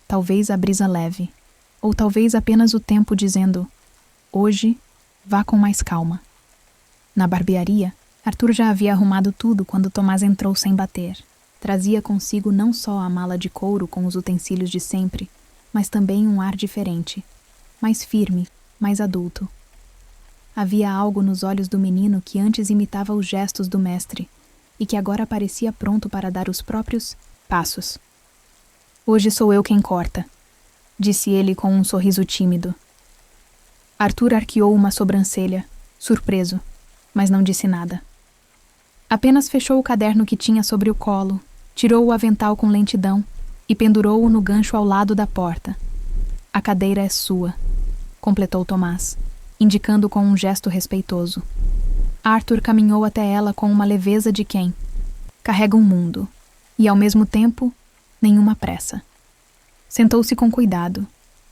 talvez a brisa leve, ou talvez apenas o tempo dizendo: hoje, vá com mais calma. Na barbearia, Arthur já havia arrumado tudo quando Tomás entrou sem bater. Trazia consigo não só a mala de couro com os utensílios de sempre, mas também um ar diferente, mais firme, mais adulto. Havia algo nos olhos do menino que antes imitava os gestos do mestre e que agora parecia pronto para dar os próprios passos. Hoje sou eu quem corta, disse ele com um sorriso tímido. Arthur arqueou uma sobrancelha, surpreso, mas não disse nada. Apenas fechou o caderno que tinha sobre o colo, tirou o avental com lentidão e pendurou-o no gancho ao lado da porta. A cadeira é sua, completou Tomás, indicando com um gesto respeitoso. Arthur caminhou até ela com uma leveza de quem carrega um mundo e, ao mesmo tempo, nenhuma pressa. Sentou-se com cuidado,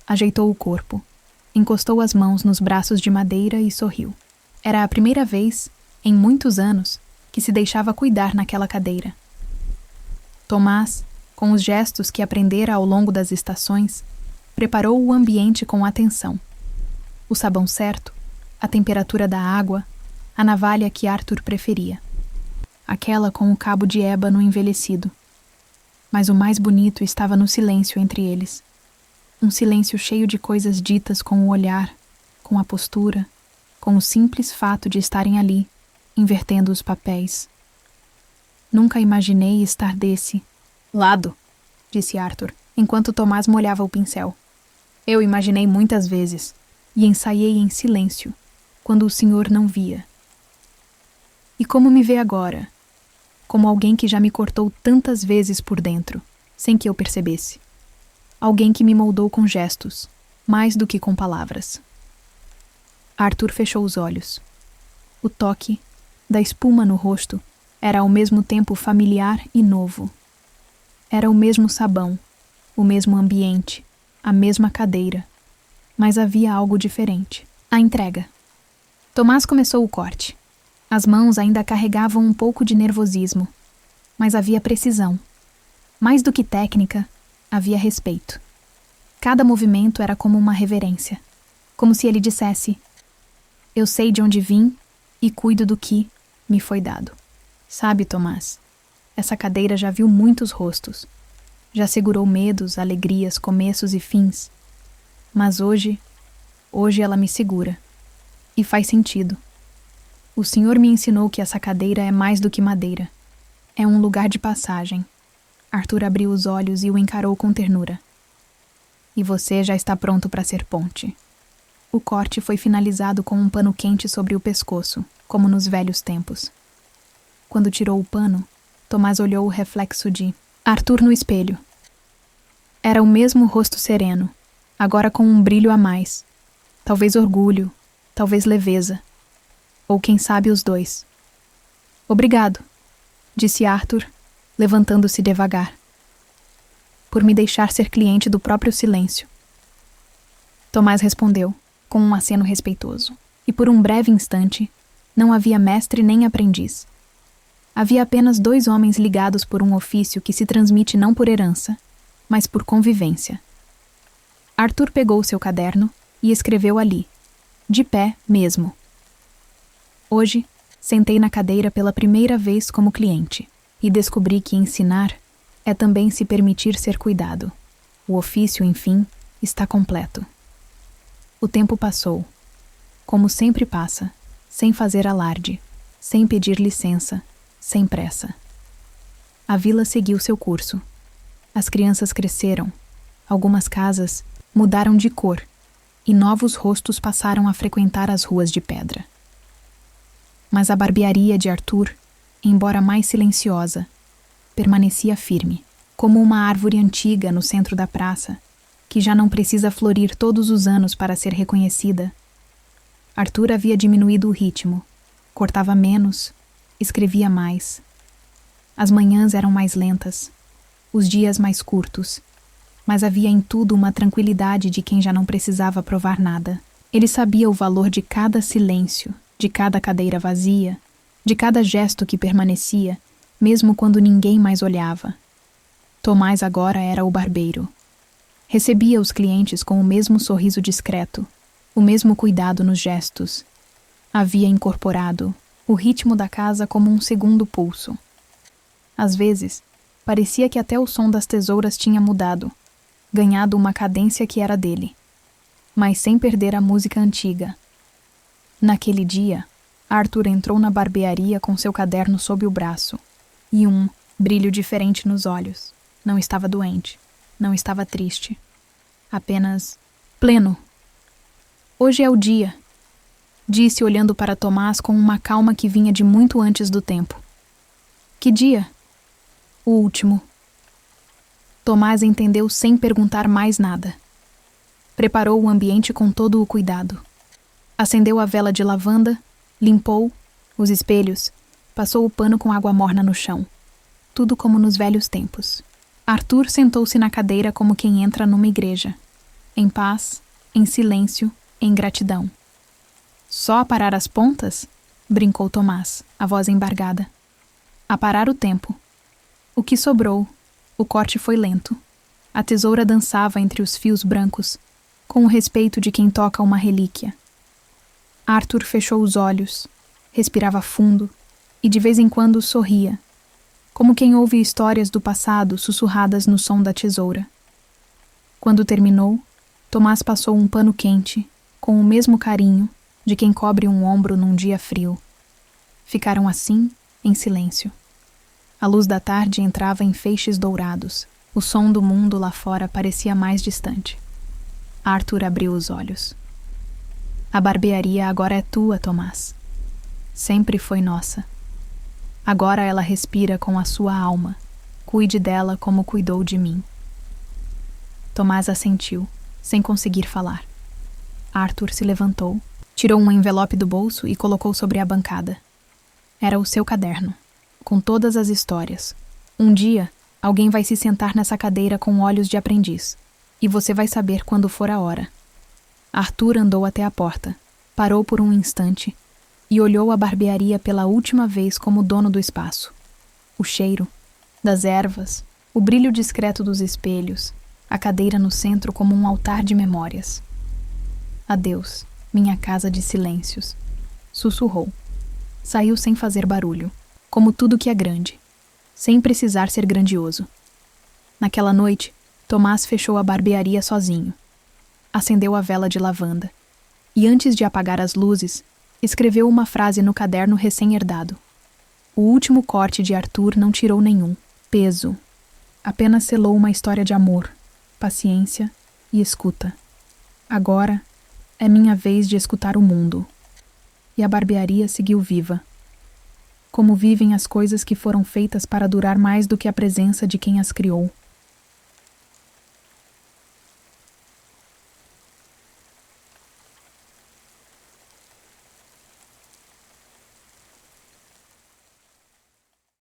ajeitou o corpo, encostou as mãos nos braços de madeira e sorriu. Era a primeira vez, em muitos anos, que se deixava cuidar naquela cadeira. Tomás, com os gestos que aprendera ao longo das estações, preparou o ambiente com atenção. O sabão certo, a temperatura da água, a navalha que Arthur preferia. Aquela com o cabo de ébano envelhecido. Mas o mais bonito estava no silêncio entre eles. Um silêncio cheio de coisas ditas com o olhar, com a postura, com o simples fato de estarem ali, invertendo os papéis. Nunca imaginei estar desse lado, disse Arthur, enquanto Tomás molhava o pincel. Eu imaginei muitas vezes, e ensaiei em silêncio, quando o senhor não via. E como me vê agora? Como alguém que já me cortou tantas vezes por dentro, sem que eu percebesse. Alguém que me moldou com gestos, mais do que com palavras. Arthur fechou os olhos. O toque da espuma no rosto era ao mesmo tempo familiar e novo. Era o mesmo sabão, o mesmo ambiente, a mesma cadeira, mas havia algo diferente. A entrega. Tomás começou o corte. As mãos ainda carregavam um pouco de nervosismo, mas havia precisão. Mais do que técnica, havia respeito. Cada movimento era como uma reverência, como se ele dissesse: eu sei de onde vim e cuido do que me foi dado. Sabe, Tomás, essa cadeira já viu muitos rostos. Já segurou medos, alegrias, começos e fins. Mas hoje ela me segura. E faz sentido. O Senhor me ensinou que essa cadeira é mais do que madeira. É um lugar de passagem. Arthur abriu os olhos e o encarou com ternura. E você já está pronto para ser ponte. O corte foi finalizado com um pano quente sobre o pescoço, como nos velhos tempos. Quando tirou o pano, Tomás olhou o reflexo de Arthur no espelho. Era o mesmo rosto sereno, agora com um brilho a mais. Talvez orgulho, talvez leveza. Ou quem sabe os dois. Obrigado, disse Arthur, levantando-se devagar. Por me deixar ser cliente do próprio silêncio. Tomás respondeu, com um aceno respeitoso. E por um breve instante, não havia mestre nem aprendiz. Havia apenas dois homens ligados por um ofício que se transmite não por herança, mas por convivência. Arthur pegou seu caderno e escreveu ali, de pé mesmo. Hoje, sentei na cadeira pela primeira vez como cliente e descobri que ensinar é também se permitir ser cuidado. O ofício, enfim, está completo. O tempo passou, como sempre passa, sem fazer alarde, sem pedir licença, sem pressa. A vila seguiu seu curso. As crianças cresceram, algumas casas mudaram de cor e novos rostos passaram a frequentar as ruas de pedra. Mas a barbearia de Arthur, embora mais silenciosa, permanecia firme, como uma árvore antiga no centro da praça, que já não precisa florir todos os anos para ser reconhecida. Arthur havia diminuído o ritmo, cortava menos, escrevia mais. As manhãs eram mais lentas, os dias mais curtos, mas havia em tudo uma tranquilidade de quem já não precisava provar nada. Ele sabia o valor de cada silêncio, de cada cadeira vazia, de cada gesto que permanecia, mesmo quando ninguém mais olhava. Tomás agora era o barbeiro. Recebia os clientes com o mesmo sorriso discreto, o mesmo cuidado nos gestos. Havia incorporado o ritmo da casa como um segundo pulso. Às vezes, parecia que até o som das tesouras tinha mudado, ganhado uma cadência que era dele, mas sem perder a música antiga. Naquele dia, Arthur entrou na barbearia com seu caderno sob o braço e um brilho diferente nos olhos. Não estava doente, não estava triste, apenas pleno. Hoje é o dia, disse olhando para Tomás com uma calma que vinha de muito antes do tempo. Que dia? O último. Tomás entendeu sem perguntar mais nada. Preparou o ambiente com todo o cuidado. Acendeu a vela de lavanda, limpou os espelhos, passou o pano com água morna no chão. Tudo como nos velhos tempos. Arthur sentou-se na cadeira como quem entra numa igreja. Em paz, em silêncio, em gratidão. Só aparar as pontas? Brincou Tomás, a voz embargada. Aparar o tempo. O que sobrou? O corte foi lento. A tesoura dançava entre os fios brancos, com o respeito de quem toca uma relíquia. Arthur fechou os olhos, respirava fundo e de vez em quando sorria, como quem ouve histórias do passado sussurradas no som da tesoura. Quando terminou, Tomás passou um pano quente, com o mesmo carinho de quem cobre um ombro num dia frio. Ficaram assim, em silêncio. A luz da tarde entrava em feixes dourados. O som do mundo lá fora parecia mais distante. Arthur abriu os olhos. A barbearia agora é tua, Tomás. Sempre foi nossa. Agora ela respira com a sua alma. Cuide dela como cuidou de mim. Tomás assentiu, sem conseguir falar. Arthur se levantou, tirou um envelope do bolso e colocou sobre a bancada. Era o seu caderno, com todas as histórias. Um dia, alguém vai se sentar nessa cadeira com olhos de aprendiz, e você vai saber quando for a hora. Arthur andou até a porta, parou por um instante e olhou a barbearia pela última vez como dono do espaço. O cheiro das ervas, o brilho discreto dos espelhos, a cadeira no centro como um altar de memórias. Adeus, minha casa de silêncios, sussurrou. Saiu sem fazer barulho, como tudo que é grande, sem precisar ser grandioso. Naquela noite, Tomás fechou a barbearia sozinho. Acendeu a vela de lavanda e, antes de apagar as luzes, escreveu uma frase no caderno recém-herdado. O último corte de Arthur não tirou nenhum peso. Apenas selou uma história de amor, paciência e escuta. Agora é minha vez de escutar o mundo. E a barbearia seguiu viva. Como vivem as coisas que foram feitas para durar mais do que a presença de quem as criou.